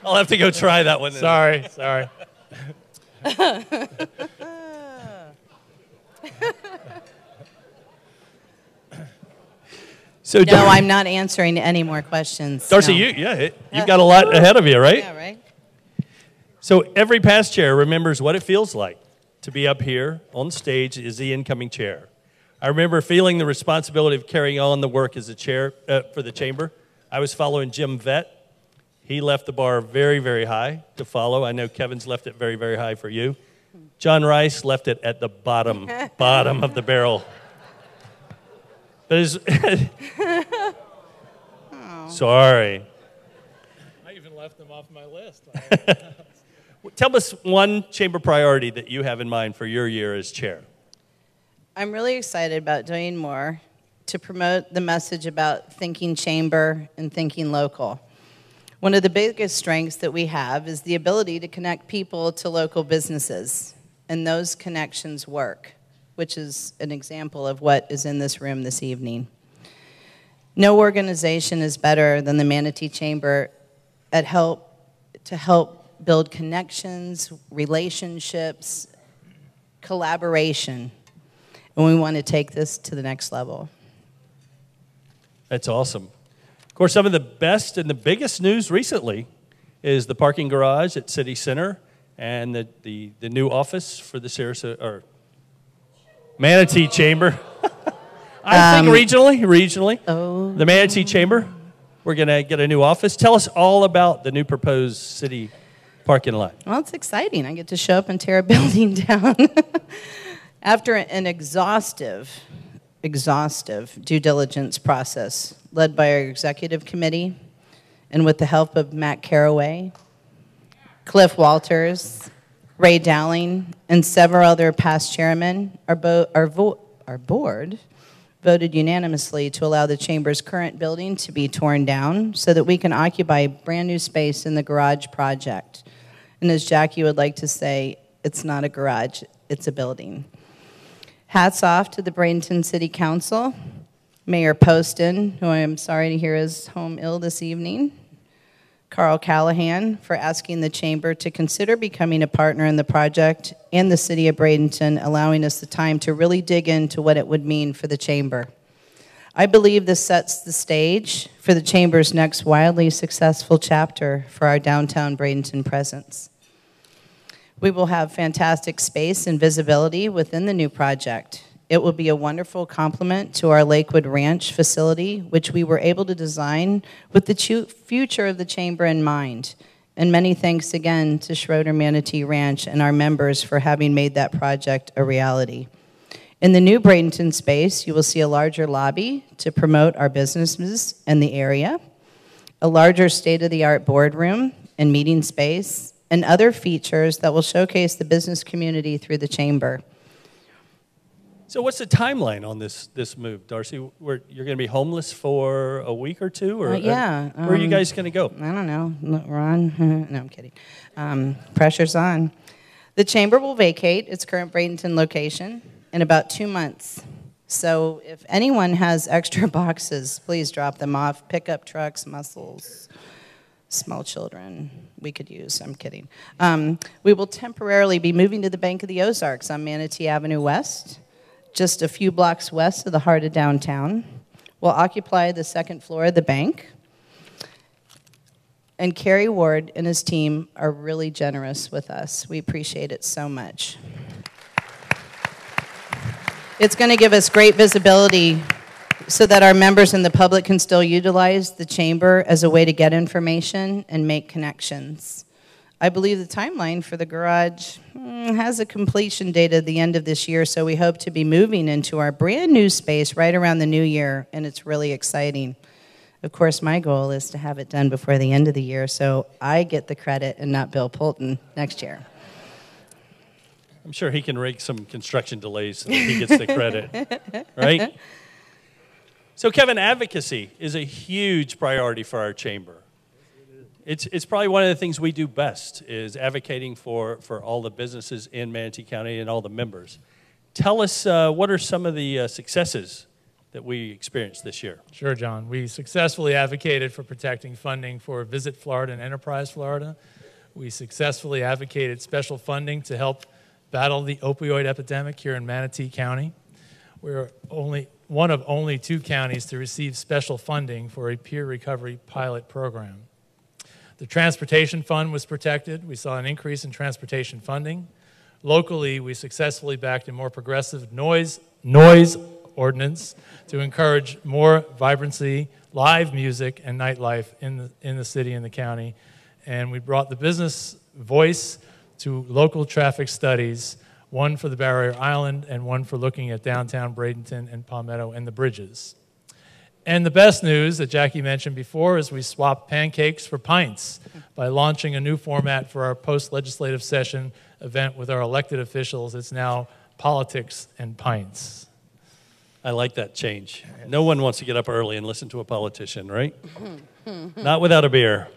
I'll have to go try that one. Sorry. So No, I'm not answering any more questions. Darcy, no. you've got a lot ahead of you, right? Yeah, right? So every past chair remembers what it feels like to be up here on stage as the incoming chair. I remember feeling the responsibility of carrying on the work as a chair for the chamber. I was following Jim Vett. He left the bar very, very high to follow. I know Kevin's left it very, very high for you. John Rice left it at the bottom of the barrel. Sorry. I even left them off my list. Tell us one chamber priority that you have in mind for your year as chair. I'm really excited about doing more to promote the message about thinking chamber and thinking local. One of the biggest strengths that we have is the ability to connect people to local businesses, and those connections work, which is an example of what is in this room this evening. No organization is better than the Manatee Chamber to help build connections, relationships, collaboration, and we want to take this to the next level. That's awesome. Of course, some of the best and the biggest news recently is the parking garage at City Center and the new office for the Manatee Chamber. I think regionally. Oh. The Manatee Chamber. We're going to get a new office. Tell us all about the new proposed city parking lot. Well, it's exciting. I get to show up and tear a building down. After an exhaustive due diligence process led by our executive committee and with the help of Matt Caraway, Cliff Walters, Ray Dowling, and several other past chairmen, our board voted unanimously to allow the Chamber's current building to be torn down so that we can occupy brand new space in the garage project. And as Jackie would like to say, it's not a garage, it's a building. Hats off to the Bradenton City Council, Mayor Poston, who I am sorry to hear is home ill this evening, Carl Callahan for asking the Chamber to consider becoming a partner in the project, and the City of Bradenton allowing us the time to really dig into what it would mean for the Chamber. I believe this sets the stage for the Chamber's next wildly successful chapter for our downtown Bradenton presence. We will have fantastic space and visibility within the new project. It will be a wonderful complement to our Lakewood Ranch facility, which we were able to design with the future of the Chamber in mind. And many thanks again to Schroeder Manatee Ranch and our members for having made that project a reality. In the new Bradenton space, you will see a larger lobby to promote our businesses in the area, a larger state-of-the-art boardroom and meeting space, and other features that will showcase the business community through the Chamber. So what's the timeline on this move, Darcy? You're going to be homeless for a week or two? Or, yeah. Where are you guys going to go? I don't know. Ron? No, I'm kidding. Pressure's on. The Chamber will vacate its current Bradenton location in about 2 months. So if anyone has extra boxes, please drop them off. Pickup trucks, muscles, small children we could use. I'm kidding. We will temporarily be moving to the Bank of the Ozarks on Manatee Avenue West, just a few blocks west of the heart of downtown. We'll occupy the second floor of the bank. And Kerry Ward and his team are really generous with us. We appreciate it so much. It's going to give us great visibility so that our members and the public can still utilize the Chamber as a way to get information and make connections. I believe the timeline for the garage has a completion date at the end of this year, so we hope to be moving into our brand new space right around the new year, and it's really exciting. Of course, my goal is to have it done before the end of the year, so I get the credit and not Bill Poulton next year. I'm sure he can rig some construction delays so that he gets the credit, right? So, Kevin, advocacy is a huge priority for our chamber. It's probably one of the things we do best is advocating for all the businesses in Manatee County and all the members. Tell us what are some of the successes that we experienced this year? Sure, John. We successfully advocated for protecting funding for Visit Florida and Enterprise Florida. We successfully advocated special funding to help battle the opioid epidemic here in Manatee County. We're one of only 2 counties to receive special funding for a peer recovery pilot program. The transportation fund was protected. We saw an increase in transportation funding. Locally, we successfully backed a more progressive noise ordinance to encourage more vibrancy, live music, and nightlife in the city and the county. And we brought the business voice to local traffic studies, one for the Barrier Island and one for looking at downtown Bradenton and Palmetto and the bridges. And the best news that Jackie mentioned before is we swapped pancakes for pints by launching a new format for our post-legislative session event with our elected officials. It's now Politics and Pints. I like that change. No one wants to get up early and listen to a politician, right? Not without a beer.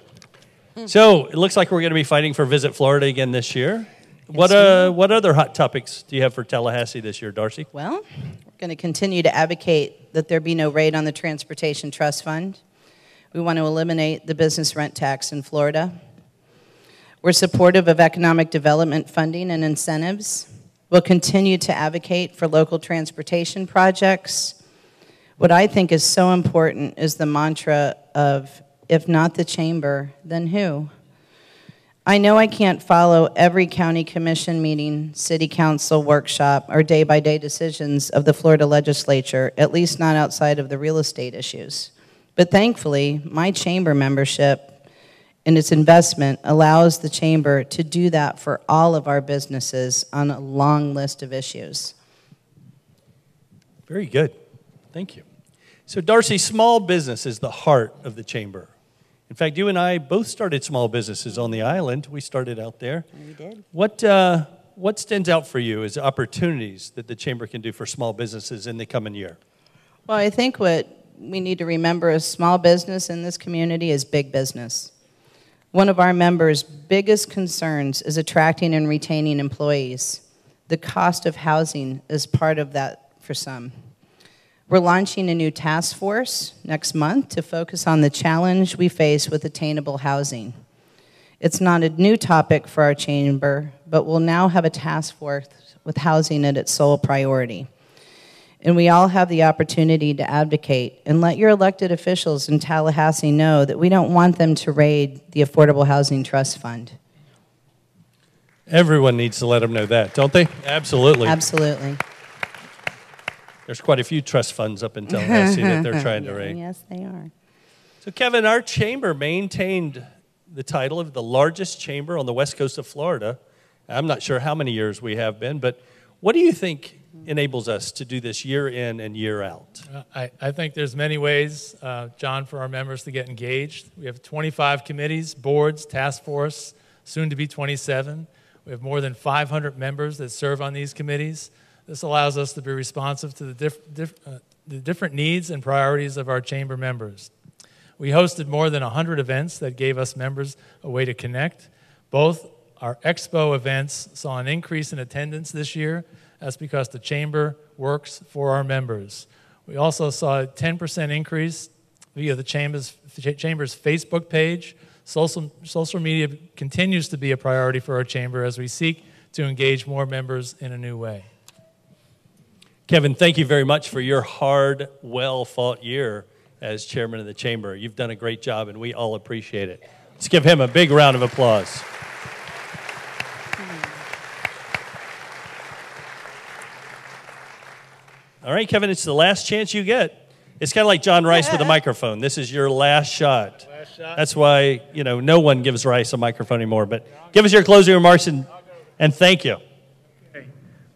So it looks like we're going to be fighting for Visit Florida again this year. What other hot topics do you have for Tallahassee this year, Darcy? Well, we're going to continue to advocate that there be no raid on the Transportation Trust Fund. We want to eliminate the business rent tax in Florida. We're supportive of economic development funding and incentives. We'll continue to advocate for local transportation projects. What I think is so important is the mantra of, if not the chamber, then who? I know I can't follow every county commission meeting, city council workshop, or day-by-day decisions of the Florida legislature, at least not outside of the real estate issues. But thankfully, my chamber membership and its investment allows the chamber to do that for all of our businesses on a long list of issues. Very good. Thank you. So, Darcy, small business is the heart of the chamber. In fact, you and I both started small businesses on the island. We started out there. We did. What stands out for you as opportunities that the chamber can do for small businesses in the coming year? Well, I think what we need to remember is small business in this community is big business. One of our members' biggest concerns is attracting and retaining employees. The cost of housing is part of that for some. We're launching a new task force next month to focus on the challenge we face with attainable housing. It's not a new topic for our chamber, but we'll now have a task force with housing at its sole priority. And we all have the opportunity to advocate and let your elected officials in Tallahassee know that we don't want them to raid the Affordable Housing Trust Fund. Everyone needs to let them know that, don't they? Absolutely. Absolutely. There's quite a few trust funds up in Tallahassee that they're trying to raid. Yes, they are. So, Kevin, our chamber maintained the title of the largest chamber on the west coast of Florida. I'm not sure how many years we have been, but what do you think enables us to do this year in and year out? I think there's many ways, John, for our members to get engaged. We have 25 committees, boards, task force, soon to be 27. We have more than 500 members that serve on these committees. This allows us to be responsive to the different needs and priorities of our chamber members. We hosted more than 100 events that gave us members a way to connect. Both our expo events saw an increase in attendance this year. That's because the chamber works for our members. We also saw a 10% increase via the chamber's Facebook page. Social media continues to be a priority for our chamber as we seek to engage more members in a new way. Kevin, thank you very much for your hard, well-fought year as chairman of the chamber. You've done a great job, and we all appreciate it. Let's give him a big round of applause. All right, Kevin, it's the last chance you get. It's kind of like John Rice with a microphone. This is your last shot. That's why, no one gives Rice a microphone anymore. But give us your closing remarks and thank you. Okay.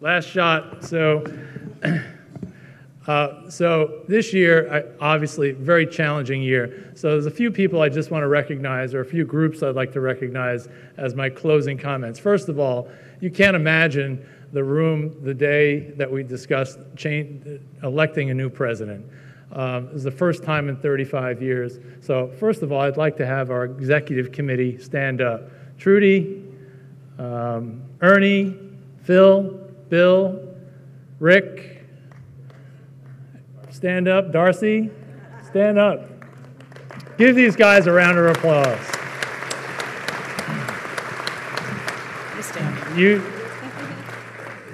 Last shot. So this year, obviously, very challenging year. So there's a few people I just want to recognize, or a few groups I'd like to recognize as my closing comments. First of all, you can't imagine the room the day that we discussed electing a new president. It was the first time in 35 years. So first of all, I'd like to have our executive committee stand up. Trudy, Ernie, Phil, Bill, Rick, stand up. Darcy, stand up. Give these guys a round of applause.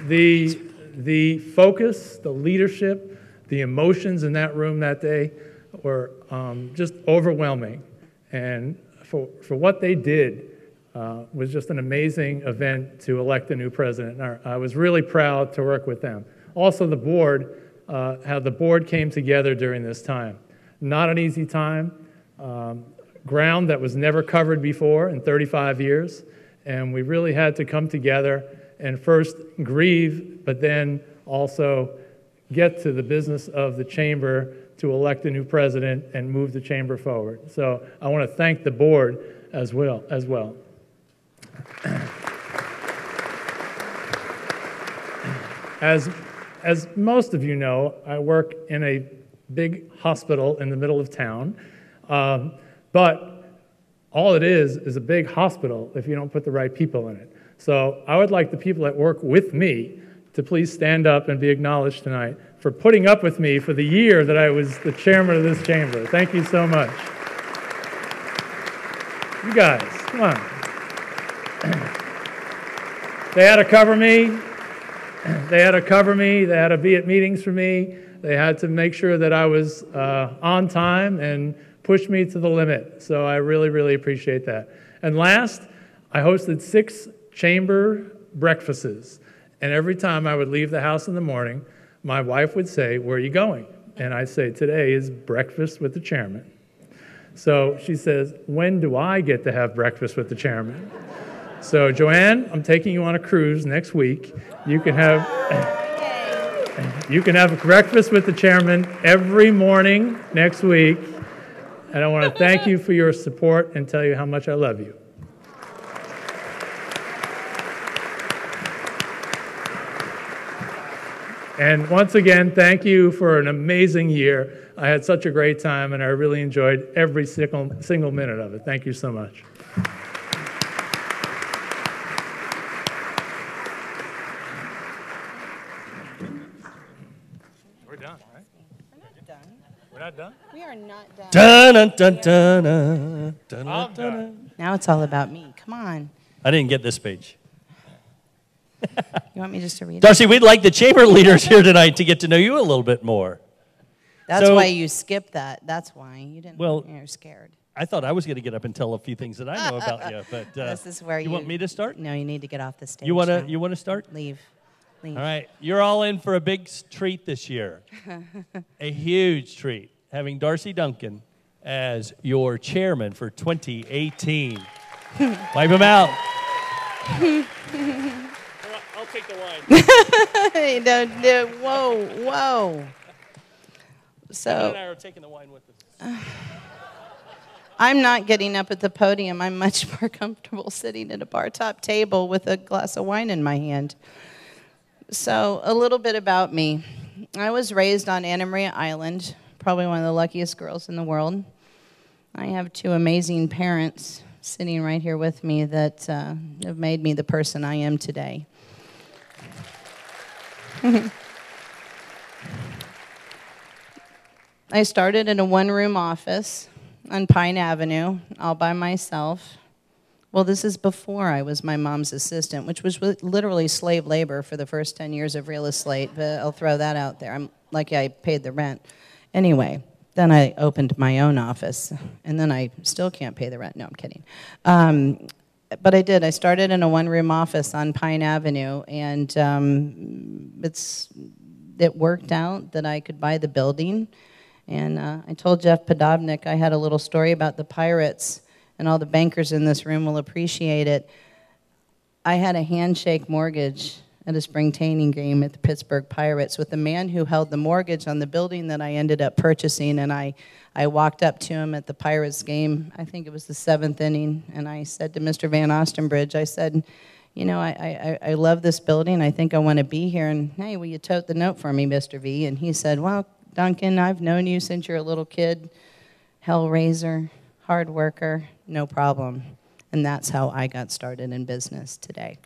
The focus, the leadership, the emotions in that room that day were just overwhelming. And for what they did was just an amazing event to elect a new president. And I was really proud to work with them. Also the board, how the board came together during this time. Not an easy time. Ground that was never covered before in 35 years. And we really had to come together and first grieve, but then also get to the business of the chamber to elect a new president and move the chamber forward. So I want to thank the board as well. As most of you know, I work in a big hospital in the middle of town, but all it is a big hospital if you don't put the right people in it. So I would like the people that work with me to please stand up and be acknowledged tonight for putting up with me for the year that I was the chairman of this chamber. Thank you so much. You guys, come on. They had to cover me. They had to cover me. They had to be at meetings for me. They had to make sure that I was on time and push me to the limit. So I really, really appreciate that. And last, I hosted 6 chamber breakfasts. And every time I would leave the house in the morning, my wife would say, "Where are you going?" And I'd say, "Today is breakfast with the chairman." So she says, "When do I get to have breakfast with the chairman?" So Joanne, I'm taking you on a cruise next week. You can have breakfast with the chairman every morning next week. And I want to thank you for your support and tell you how much I love you. And once again, thank you for an amazing year. I had such a great time, and I really enjoyed every single minute of it. Thank you so much. We're done, right? We're not done. We're not done? We are not done. Dun, dun, dun, dun, dun, dun, I'm dun. done. Now it's all about me. Come on. I didn't get this page. You want me just to read it? Darcy, we'd like the chamber leaders here tonight to get to know you a little bit more. That's So- why you skipped that. That's why. You didn't. Well- You're scared. I thought I was going to get up and tell a few things that I know about you, but This is where you want me to start? No, you need to get off the stage. You want now. to start? Leave. All right, you're all in for a big treat this year. A huge treat, having Darcy Duncan as your chairman for 2018. Wipe him out. I'll take the wine. Hey, no, whoa. Kevin and I So are taking the wine with us. I'm not getting up at the podium. I'm much more comfortable sitting at a bar top table with a glass of wine in my hand. So a little bit about me. I was raised on Anna Maria Island, probably one of the luckiest girls in the world. I have 2 amazing parents sitting right here with me that have made me the person I am today. I started in a 1-room office on Pine Avenue, all by myself. Well, this is before I was my mom's assistant, which was literally slave labor for the first 10 years of real estate, but I'll throw that out there. I'm lucky I paid the rent. Anyway, then I opened my own office, and then I still can't pay the rent. No, I'm kidding. But I did. I started in a 1-room office on Pine Avenue, and it worked out that I could buy the building. And I told Jeff Podobnik I had a little story about the Pirates, and all the bankers in this room will appreciate it. I had a handshake mortgage at a spring training game at the Pittsburgh Pirates with the man who held the mortgage on the building that I ended up purchasing, and I walked up to him at the Pirates game, I think it was the 7th inning, and I said to Mr. Van Ostenbridge, I said, you know, I love this building, I think I want to be here, and hey, will you tote the note for me, Mr. V? And he said, well, Duncan, I've known you since you're a little kid, hellraiser, hard worker, no problem. And that's how I got started in business today.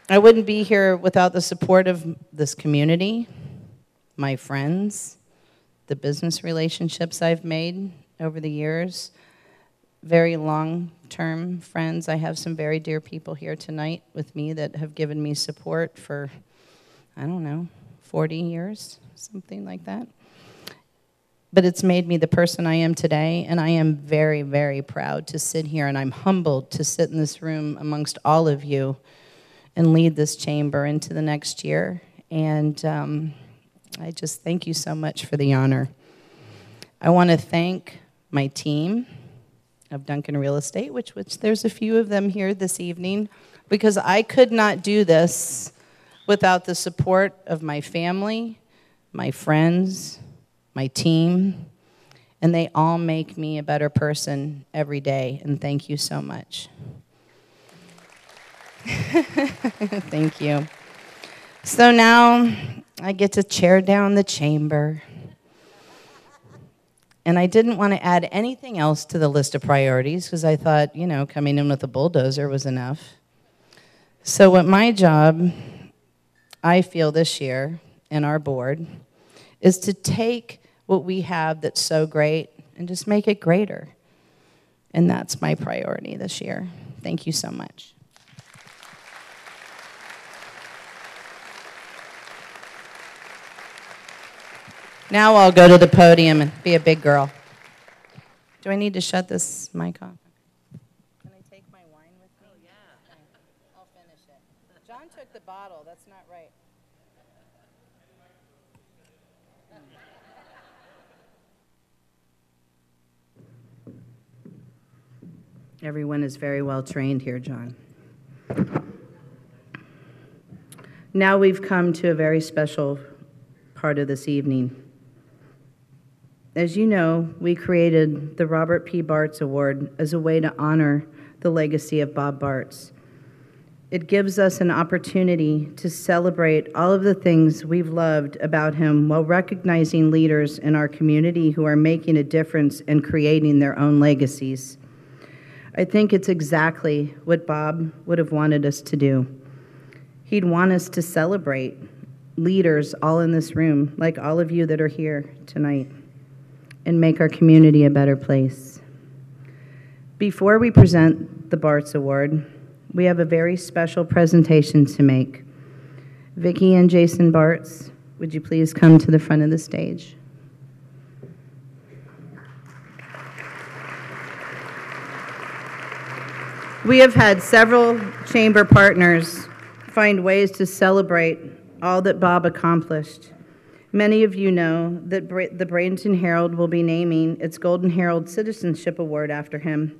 I wouldn't be here without the support of this community, my friends, the business relationships I've made over the years, very long-term friends. I have some very dear people here tonight with me that have given me support for, I don't know, 40 years, something like that. But it's made me the person I am today, and I am very, very proud to sit here, and I'm humbled to sit in this room amongst all of you and lead this chamber into the next year. And I just thank you so much for the honor. I want to thank my team of Duncan Real Estate, which there's a few of them here this evening, because I could not do this without the support of my family, my friends, my team, and they all make me a better person every day, and thank you so much. Thank you. So now I get to chair down the chamber. And I didn't want to add anything else to the list of priorities because I thought, you know, coming in with a bulldozer was enough. So what my job, I feel this year, and our board, is to take what we have that's so great and just make it greater. And that's my priority this year. Thank you so much. Now I'll go to the podium and be a big girl. Do I need to shut this mic off? Can I take my wine with me? Oh, yeah. Okay. I'll finish it. John took the bottle. That's not right. Everyone is very well trained here, John. Now we've come to a very special part of this evening. As you know, we created the Robert P. Bartz Award as a way to honor the legacy of Bob Bartz. It gives us an opportunity to celebrate all of the things we've loved about him while recognizing leaders in our community who are making a difference and creating their own legacies. I think it's exactly what Bob would have wanted us to do. He'd want us to celebrate leaders all in this room, like all of you that are here tonight, and make our community a better place. Before we present the Bartz Award, we have a very special presentation to make. Vicki and Jason Bartz, would you please come to the front of the stage? We have had several chamber partners find ways to celebrate all that Bob accomplished. Many of you know that the Bradenton Herald will be naming its Golden Herald Citizenship Award after him.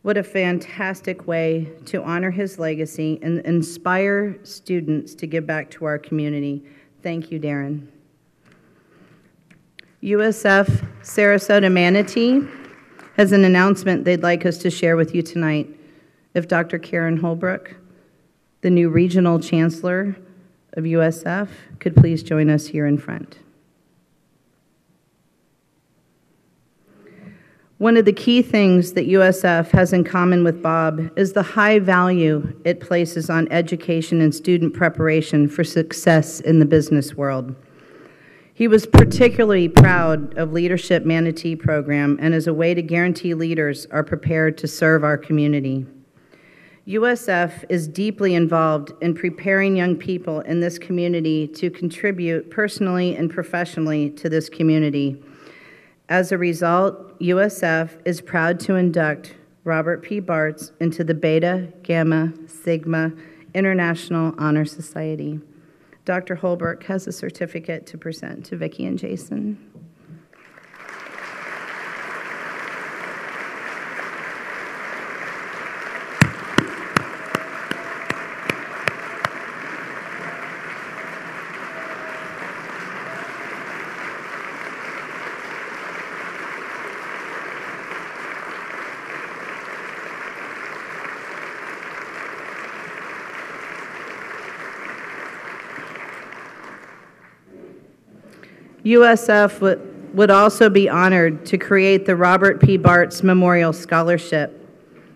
What a fantastic way to honor his legacy and inspire students to give back to our community. Thank you, Darren. USF Sarasota Manatee has an announcement they'd like us to share with you tonight. If Dr. Karen Holbrook, the new regional chancellor of USF, could please join us here in front. One of the key things that USF has in common with Bob is the high value it places on education and student preparation for success in the business world. He was particularly proud of Leadership Manatee program and as a way to guarantee leaders are prepared to serve our community. USF is deeply involved in preparing young people in this community to contribute personally and professionally to this community. As a result, USF is proud to induct Robert P. Bartz into the Beta Gamma Sigma International Honor Society. Dr. Holbrook has a certificate to present to Vicki and Jason. USF would also be honored to create the Robert P. Bartz Memorial Scholarship.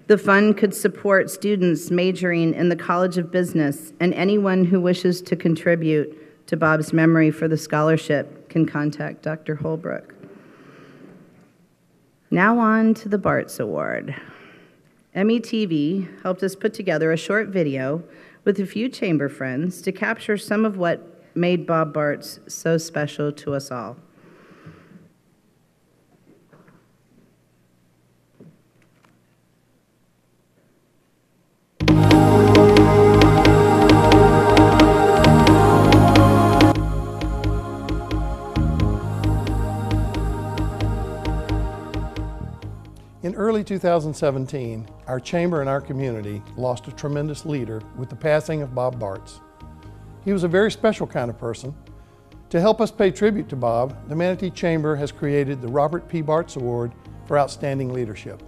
The fund could support students majoring in the College of Business, and anyone who wishes to contribute to Bob's memory for the scholarship can contact Dr. Holbrook. Now on to the Bartz Award. METV helped us put together a short video with a few chamber friends to capture some of what made Bob Bartz so special to us all. In early 2017, our chamber and our community lost a tremendous leader with the passing of Bob Bartz. He was a very special kind of person. To help us pay tribute to Bob, the Manatee Chamber has created the Robert P. Bartz Award for Outstanding Leadership.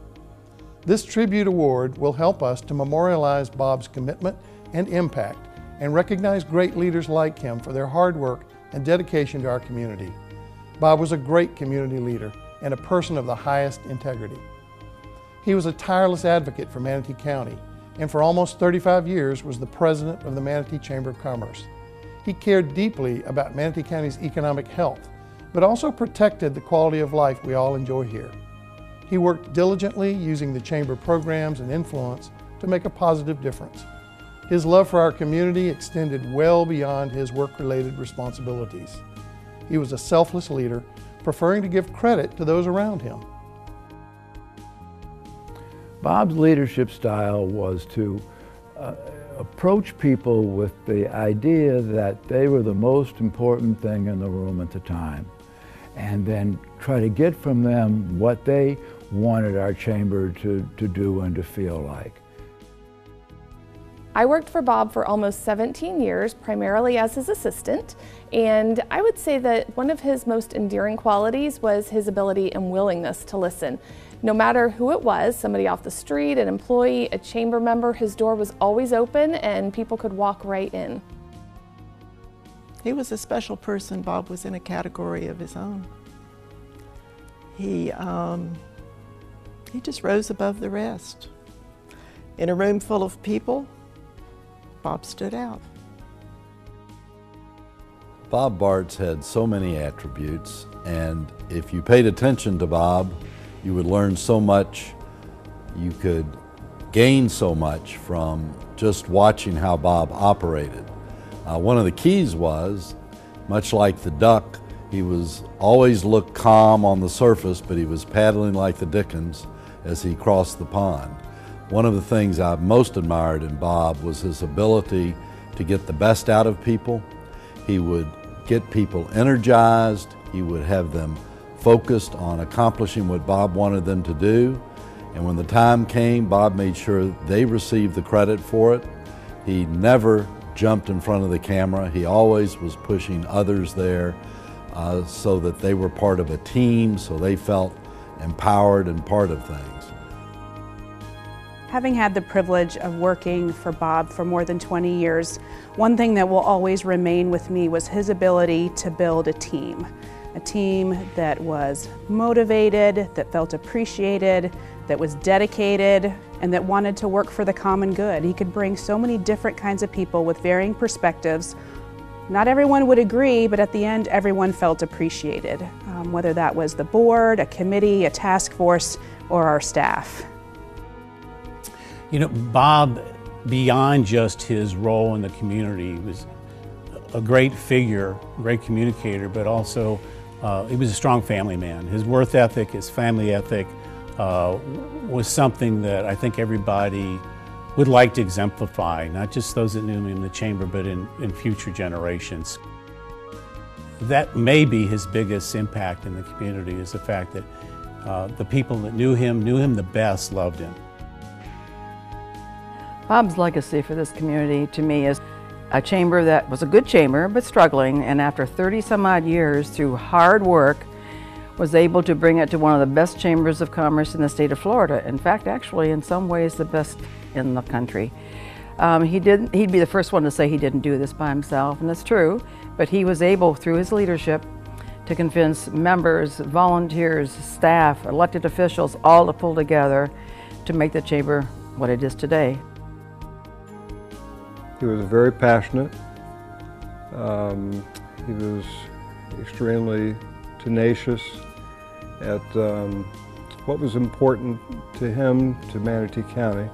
This tribute award will help us to memorialize Bob's commitment and impact and recognize great leaders like him for their hard work and dedication to our community. Bob was a great community leader and a person of the highest integrity. He was a tireless advocate for Manatee County, and for almost 35 years was the president of the Manatee Chamber of Commerce. He cared deeply about Manatee County's economic health, but also protected the quality of life we all enjoy here. He worked diligently using the Chamber programs and influence to make a positive difference. His love for our community extended well beyond his work-related responsibilities. He was a selfless leader, preferring to give credit to those around him. Bob's leadership style was to approach people with the idea that they were the most important thing in the room at the time, and then try to get from them what they wanted our chamber to do and to feel like. I worked for Bob for almost 17 years, primarily as his assistant, and I would say that one of his most endearing qualities was his ability and willingness to listen. No matter who it was, somebody off the street, an employee, a chamber member, his door was always open and people could walk right in. He was a special person. Bob was in a category of his own. He just rose above the rest. In a room full of people, Bob stood out. Bob Bartz had so many attributes, and if you paid attention to Bob, you would learn so much. You could gain so much from just watching how Bob operated. One of the keys was, much like the duck, he was always looked calm on the surface, but he was paddling like the Dickens as he crossed the pond. One of the things I most admired in Bob was his ability to get the best out of people. He would get people energized. He would have them focused on accomplishing what Bob wanted them to do. And when the time came, Bob made sure they received the credit for it. He never jumped in front of the camera. He always was pushing others there so that they were part of a team, so they felt empowered and part of things. Having had the privilege of working for Bob for more than 20 years, one thing that will always remain with me was his ability to build a team that was motivated, that felt appreciated, that was dedicated, and that wanted to work for the common good. He could bring so many different kinds of people with varying perspectives. Not everyone would agree, but at the end, everyone felt appreciated, whether that was the board, a committee, a task force, or our staff. You know, Bob, beyond just his role in the community, was a great figure, a great communicator, but also he was a strong family man. His work ethic, his family ethic was something that I think everybody would like to exemplify, not just those that knew him in the chamber, but in future generations. That may be his biggest impact in the community, is the fact that the people that knew him the best, loved him. Bob's legacy for this community, to me, is a chamber that was a good chamber, but struggling, and after 30 some odd years, through hard work, was able to bring it to one of the best chambers of commerce in the state of Florida. In fact, actually, in some ways, the best in the country. He'd be the first one to say he didn't do this by himself, and that's true, but he was able, through his leadership, to convince members, volunteers, staff, elected officials, all to pull together to make the chamber what it is today. He was very passionate. He was extremely tenacious at what was important to him, to Manatee County.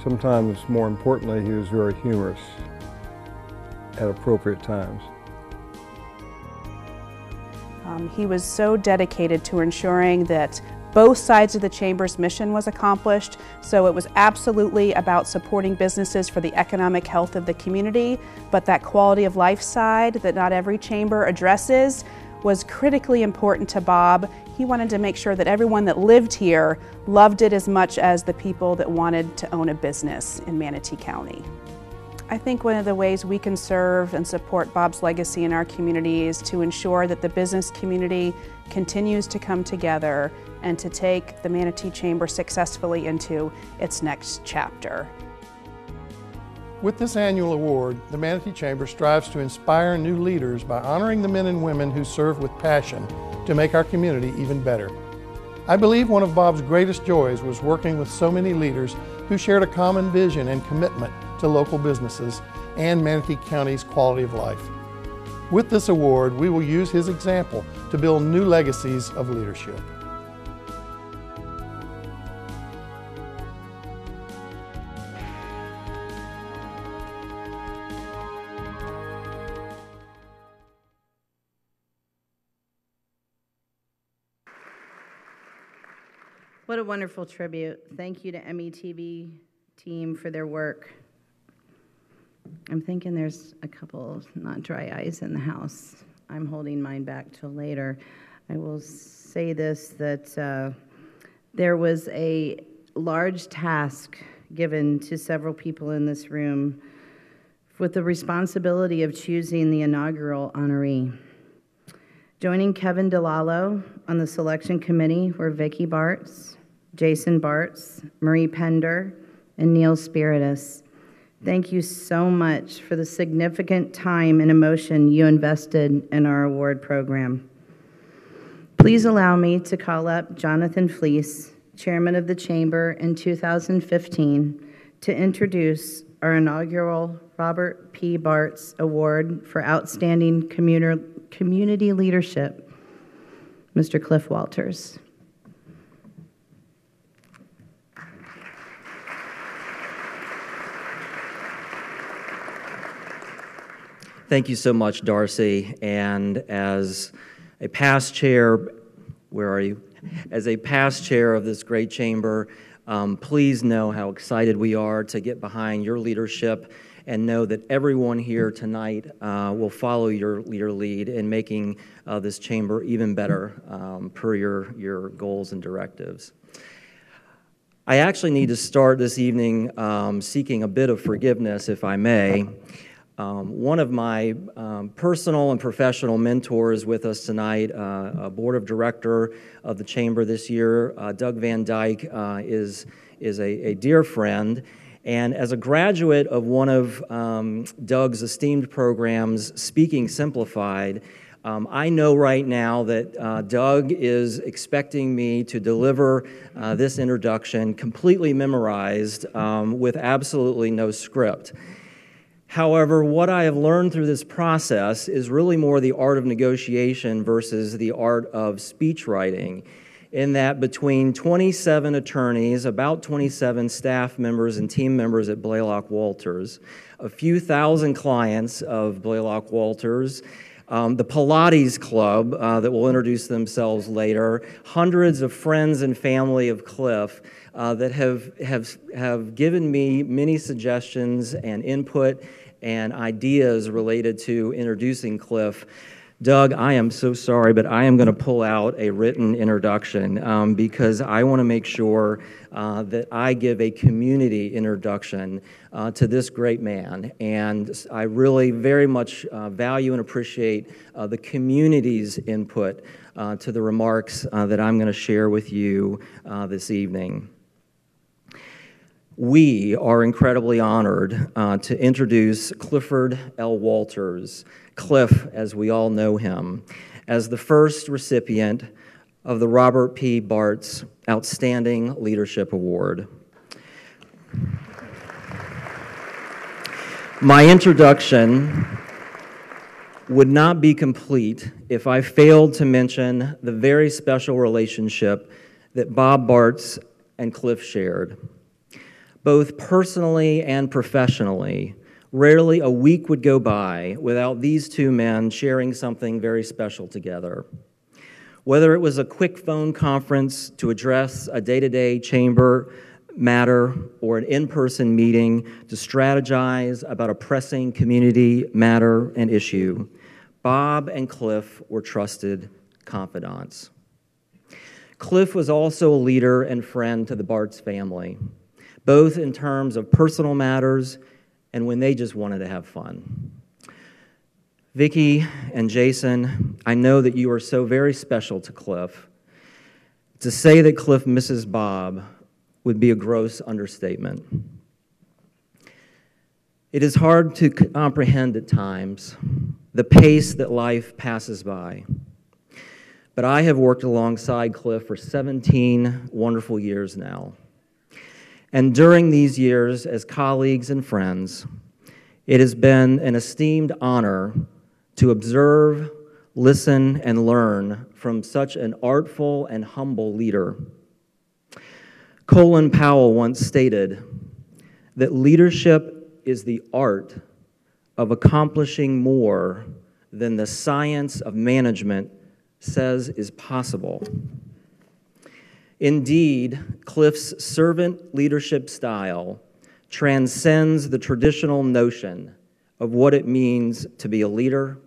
Sometimes, more importantly, he was very humorous at appropriate times. He was so dedicated to ensuring that both sides of the chamber's mission was accomplished, so it was absolutely about supporting businesses for the economic health of the community, but that quality of life side that not every chamber addresses was critically important to Bob. He wanted to make sure that everyone that lived here loved it as much as the people that wanted to own a business in Manatee County. I think one of the ways we can serve and support Bob's legacy in our community is to ensure that the business community continues to come together and to take the Manatee Chamber successfully into its next chapter. With this annual award, the Manatee Chamber strives to inspire new leaders by honoring the men and women who serve with passion to make our community even better. I believe one of Bob's greatest joys was working with so many leaders who shared a common vision and commitment to local businesses and Manatee County's quality of life. With this award, we will use his example to build new legacies of leadership. What a wonderful tribute. Thank you to METV team for their work. I'm thinking there's a couple not dry eyes in the house. I'm holding mine back till later. I will say this, that there was a large task given to several people in this room with the responsibility of choosing the inaugural honoree. Joining Kevin DeLallo on the selection committee were Vicki Bartz, Jason Bartz, Marie Pender, and Neil Spiritus. Thank you so much for the significant time and emotion you invested in our award program. Please allow me to call up Jonathan Fleece, Chairman of the Chamber in 2015, to introduce our inaugural Robert P. Bartz Award for Outstanding Community Leadership, Mr. Cliff Walters. Thank you so much, Darcy. And as a past chair, where are you? As a past chair of this great chamber, please know how excited we are to get behind your leadership, and know that everyone here tonight will follow your lead in making this chamber even better per your goals and directives. I actually need to start this evening seeking a bit of forgiveness, if I may. One of my personal and professional mentors with us tonight, a board of director of the chamber this year, Doug Van Dyke, is a dear friend. And as a graduate of one of Doug's esteemed programs, Speaking Simplified, I know right now that Doug is expecting me to deliver this introduction completely memorized with absolutely no script. However, what I have learned through this process is really more the art of negotiation versus the art of speech writing, in that between 27 attorneys, about 27 staff members and team members at Blaylock Walters, a few thousand clients of Blaylock Walters, the Pilates Club that will introduce themselves later, hundreds of friends and family of Cliff that have given me many suggestions and input and ideas related to introducing Cliff. Doug, I am so sorry, but I am going to pull out a written introduction because I want to make sure that I give a community introduction to this great man. And I really very much value and appreciate the community's input to the remarks that I'm going to share with you this evening. We are incredibly honored to introduce Clifford L. Walters, Cliff as we all know him, as the first recipient of the Robert P. Bartz Outstanding Leadership Award. My introduction would not be complete if I failed to mention the very special relationship that Bob Bartz and Cliff shared. Both personally and professionally, rarely a week would go by without these two men sharing something very special together. Whether it was a quick phone conference to address a day-to-day chamber matter or an in-person meeting to strategize about a pressing community matter and issue, Bob and Cliff were trusted confidants. Cliff was also a leader and friend to the Bartz family, both in terms of personal matters and when they just wanted to have fun. Vicki and Jason, I know that you are so very special to Cliff. To say that Cliff misses Bob would be a gross understatement. It is hard to comprehend at times the pace that life passes by. But I have worked alongside Cliff for 17 wonderful years now. And during these years, as colleagues and friends, it has been an esteemed honor to observe, listen, and learn from such an artful and humble leader. Colin Powell once stated that leadership is the art of accomplishing more than the science of management says is possible. Indeed, Cliff's servant leadership style transcends the traditional notion of what it means to be a leader,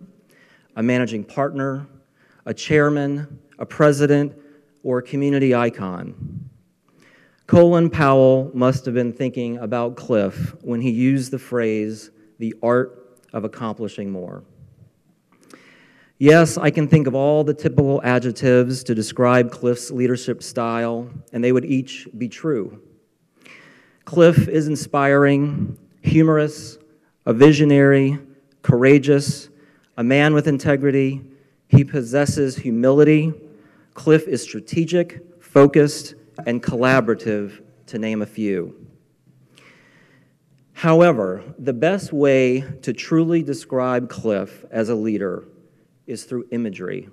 a managing partner, a chairman, a president, or a community icon. Colin Powell must have been thinking about Cliff when he used the phrase, the art of accomplishing more. Yes, I can think of all the typical adjectives to describe Cliff's leadership style, and they would each be true. Cliff is inspiring, humorous, a visionary, courageous, a man with integrity. He possesses humility. Cliff is strategic, focused, and collaborative, to name a few. However, the best way to truly describe Cliff as a leader is through imagery.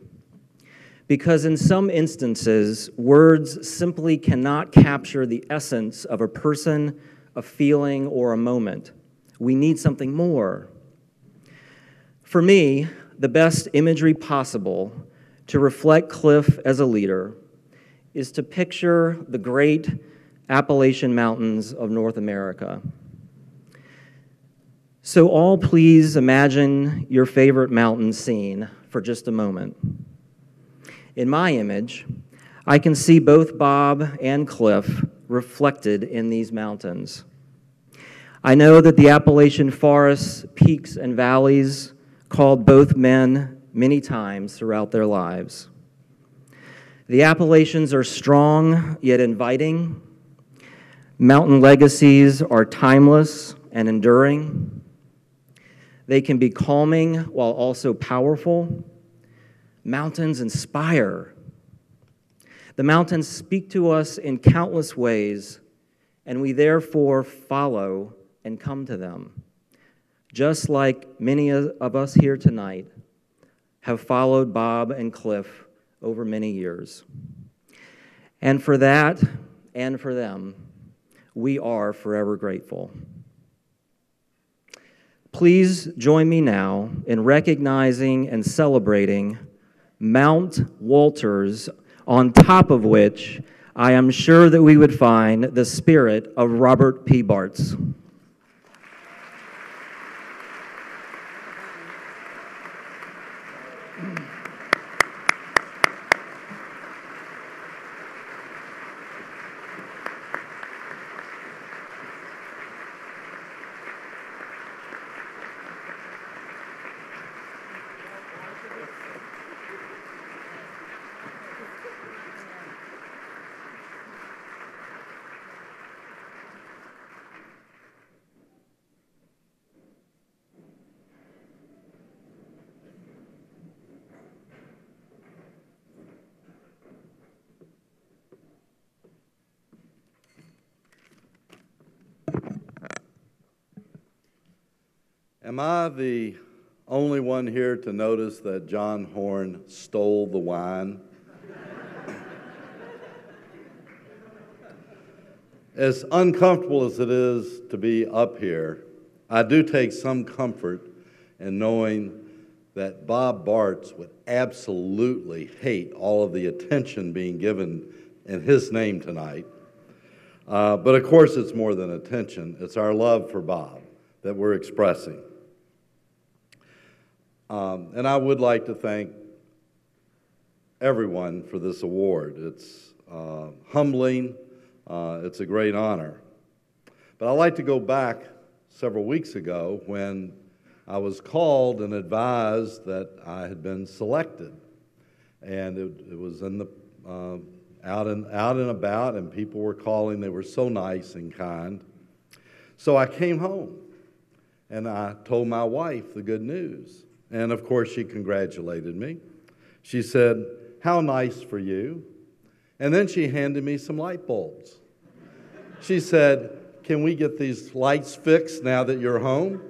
Because in some instances, words simply cannot capture the essence of a person, a feeling, or a moment. We need something more. For me, the best imagery possible to reflect Cliff as a leader is to picture the great Appalachian Mountains of North America. So all please imagine your favorite mountain scene for just a moment. In my image, I can see both Bob and Cliff reflected in these mountains. I know that the Appalachian forests, peaks, and valleys called both men many times throughout their lives. The Appalachians are strong yet inviting. Mountain legacies are timeless and enduring. They can be calming while also powerful. Mountains inspire. The mountains speak to us in countless ways, and we therefore follow and come to them, just like many of us here tonight have followed Bob and Cliff over many years. And for that, and for them, we are forever grateful. Please join me now in recognizing and celebrating Mount Walters, on top of which I am sure that we would find the spirit of Robert P. Bartz. Am I the only one here to notice that John Horn stole the wine? As uncomfortable as it is to be up here, I do take some comfort in knowing that Bob Bartz would absolutely hate all of the attention being given in his name tonight. But of course, it's more than attention. It's our love for Bob that we're expressing. And I would like to thank everyone for this award. It's humbling. It's a great honor. But I'd like to go back several weeks ago when I was called and advised that I had been selected. And it was in the out and about, and people were calling. They were so nice and kind. So I came home, And I told my wife the good news. And of course, she congratulated me. She said, "How nice for you." And then she handed me some light bulbs. She said, "Can we get these lights fixed now that you're home?"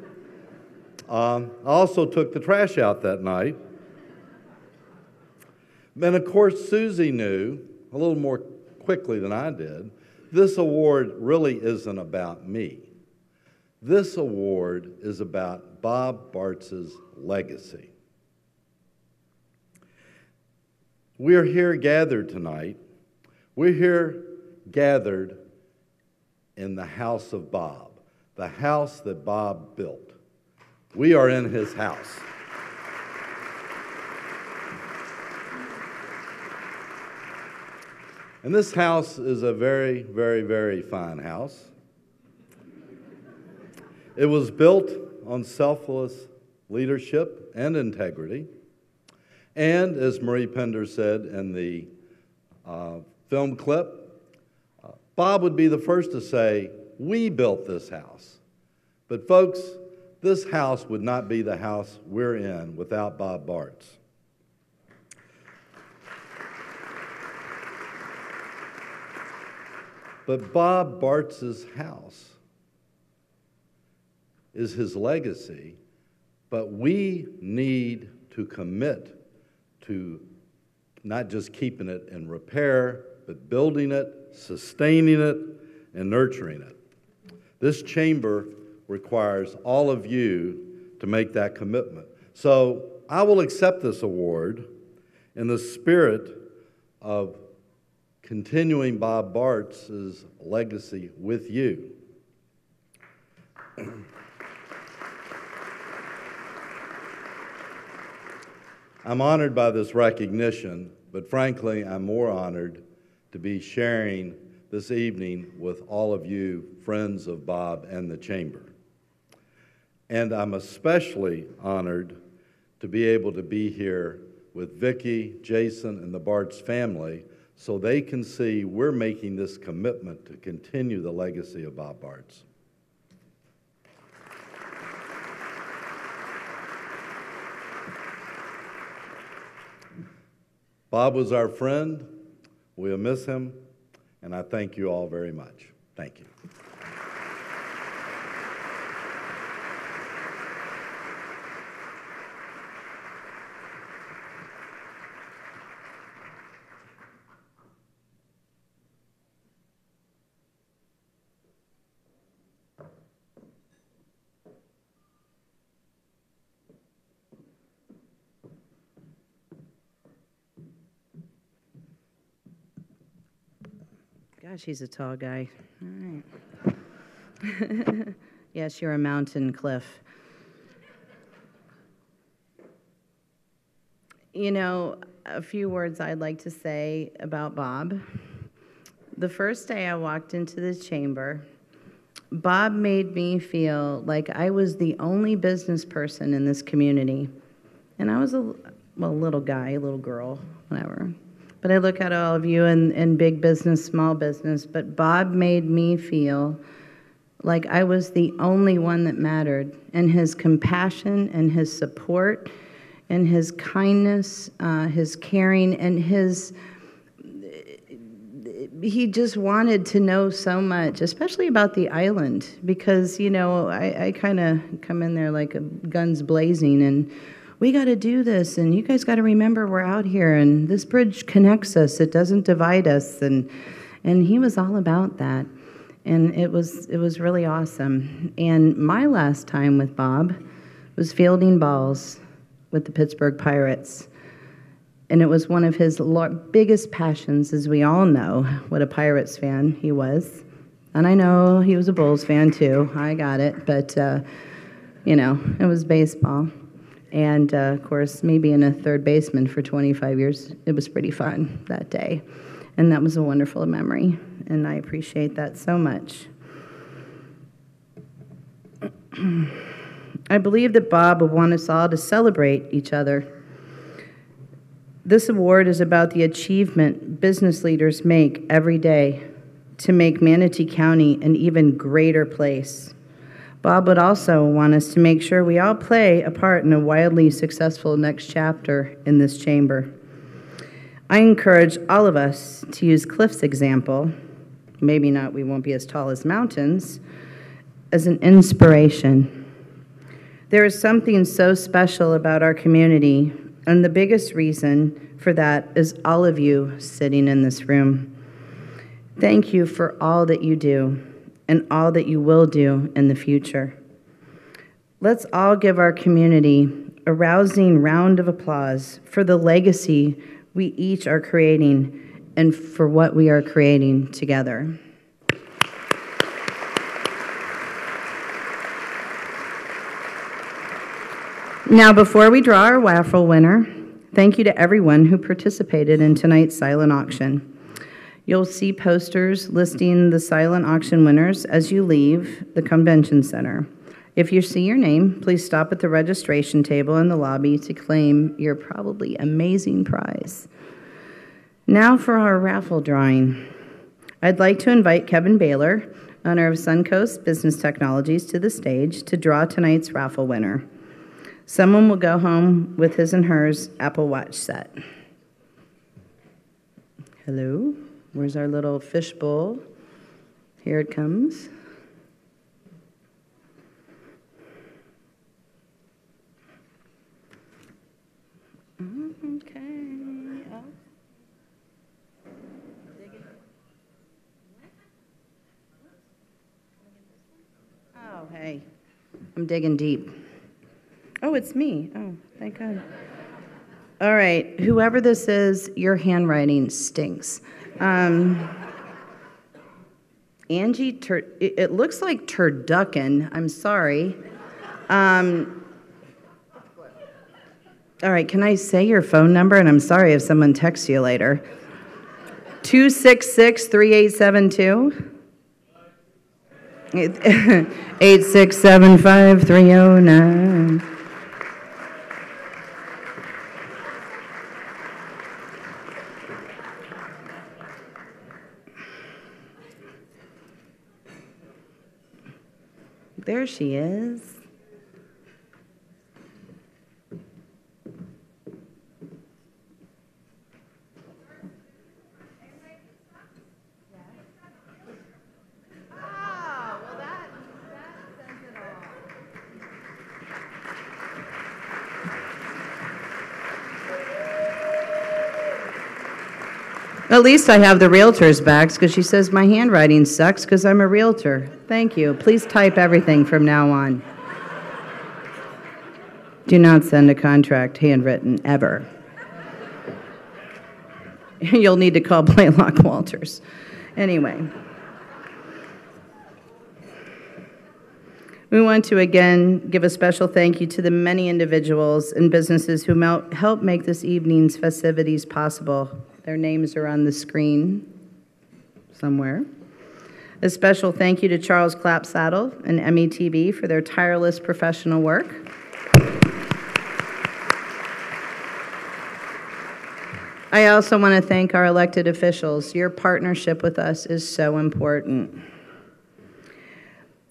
I also took the trash out that night. And of course, Susie knew a little more quickly than I did, this award really isn't about me. This award is about Bob Bartz's legacy. We're here gathered tonight. We're here gathered in the house of Bob, the house that Bob built. We are in his house. And this house is a very, very, very fine house. It was built on selfless leadership and integrity. And as Marie Pender said in the film clip, Bob would be the first to say, "We built this house." But folks, this house would not be the house we're in without Bob Bartz. But Bob Bartz's house is his legacy, but we need to commit to not just keeping it in repair, but building it, sustaining it, and nurturing it. This chamber requires all of you to make that commitment. So I will accept this award in the spirit of continuing Bob Bartz's legacy with you. I'm honored by this recognition, but frankly, I'm more honored to be sharing this evening with all of you, friends of Bob and the Chamber. And I'm especially honored to be able to be here with Vicki, Jason, and the Bartz family so they can see we're making this commitment to continue the legacy of Bob Bartz. Bob was our friend. We'll miss him, and I thank you all very much. Thank you. Gosh, he's a tall guy. All right. Yes, you're a mountain, Cliff. You know, a few words I'd like to say about Bob. The first day I walked into the chamber, Bob made me feel like I was the only business person in this community. And I was a little guy, a little girl, whatever. But I look at all of you in big business, small business, but Bob made me feel like I was the only one that mattered. And his compassion and his support and his kindness, his caring, and he just wanted to know so much, especially about the island, because, you know, I kind of come in there like guns blazing, and we got to do this, and you guys got to remember we're out here, and this bridge connects us. It doesn't divide us, and he was all about that, and it was really awesome. And my last time with Bob was fielding balls with the Pittsburgh Pirates, and it was one of his biggest passions, as we all know what a Pirates fan he was, and I know he was a Bulls fan too. I got it, but you know, it was baseball. And, of course, me being a third baseman for 25 years, it was pretty fun that day. And that was a wonderful memory, and I appreciate that so much. I believe that Bob would want us all to celebrate each other. This award is about the achievement business leaders make every day to make Manatee County an even greater place. Bob would also want us to make sure we all play a part in a wildly successful next chapter in this chamber. I encourage all of us to use Cliff's example, maybe not, we won't be as tall as mountains, as an inspiration. There is something so special about our community, and the biggest reason for that is all of you sitting in this room. Thank you for all that you do and all that you will do in the future. Let's all give our community a rousing round of applause for the legacy we each are creating and for what we are creating together. Now, before we draw our raffle winner, thank you to everyone who participated in tonight's silent auction. You'll see posters listing the silent auction winners as you leave the convention center. If you see your name, please stop at the registration table in the lobby to claim your probably amazing prize. Now for our raffle drawing. I'd like to invite Kevin Baylor, owner of Suncoast Business Technologies, to the stage to draw tonight's raffle winner. Someone will go home with his and hers Apple Watch set. Hello, where's our little fish bowl? Here it comes. Okay. Oh, hey, I'm digging deep. Oh, it's me. Oh, thank God. All right, whoever this is, your handwriting stinks. Angie, it looks like turducken. I'm sorry. All right, can I say your phone number? And I'm sorry if someone texts you later. 266-3872. 8675309. There she is. At least I have the realtor's backs because she says my handwriting sucks because I'm a realtor. Thank you. Please type everything from now on. Do not send a contract handwritten, ever. You'll need to call Blaylock Walters. Anyway. We want to again give a special thank you to the many individuals and businesses who helped make this evening's festivities possible. Their names are on the screen somewhere. A special thank you to Charles Clapsaddle and METV for their tireless professional work. I also want to thank our elected officials. Your partnership with us is so important.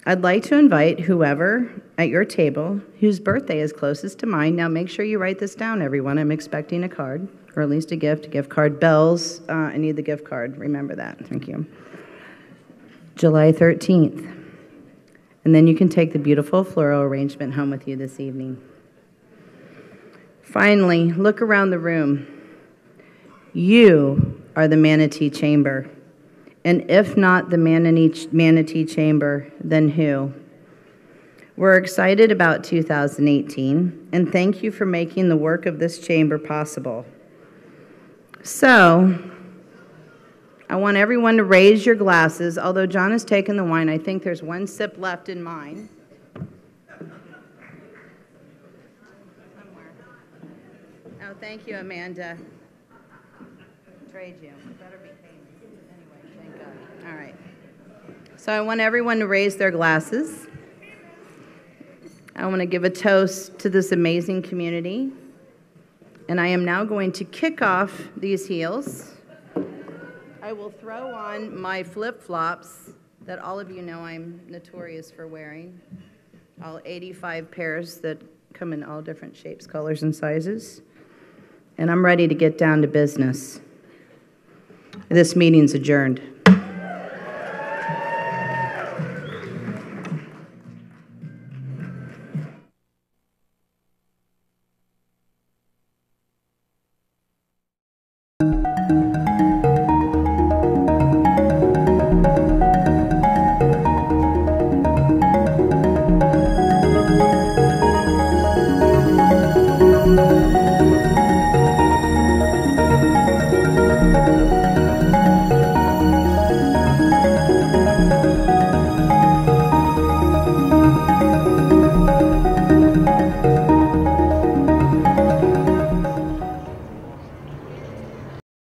I'd like to invite whoever at your table whose birthday is closest to mine. Now make sure you write this down, everyone. I'm expecting a card, or at least a gift card. Bells, I need the gift card. Remember that. Thank you. July 13th. And then you can take the beautiful floral arrangement home with you this evening. Finally, look around the room. You are the Manatee Chamber. And if not the Manatee Chamber, then who? We're excited about 2018, and thank you for making the work of this chamber possible. So, I want everyone to raise your glasses. Although John has taken the wine, I think there's one sip left in mine. Somewhere. Oh, thank you, Amanda. Trade you. Better be paying. Anyway, thank God. All right. So I want everyone to raise their glasses. I want to give a toast to this amazing community. And I am now going to kick off these heels. I will throw on my flip-flops that all of you know I'm notorious for wearing. all 85 pairs that come in all different shapes, colors, and sizes. And I'm ready to get down to business. This meeting's adjourned.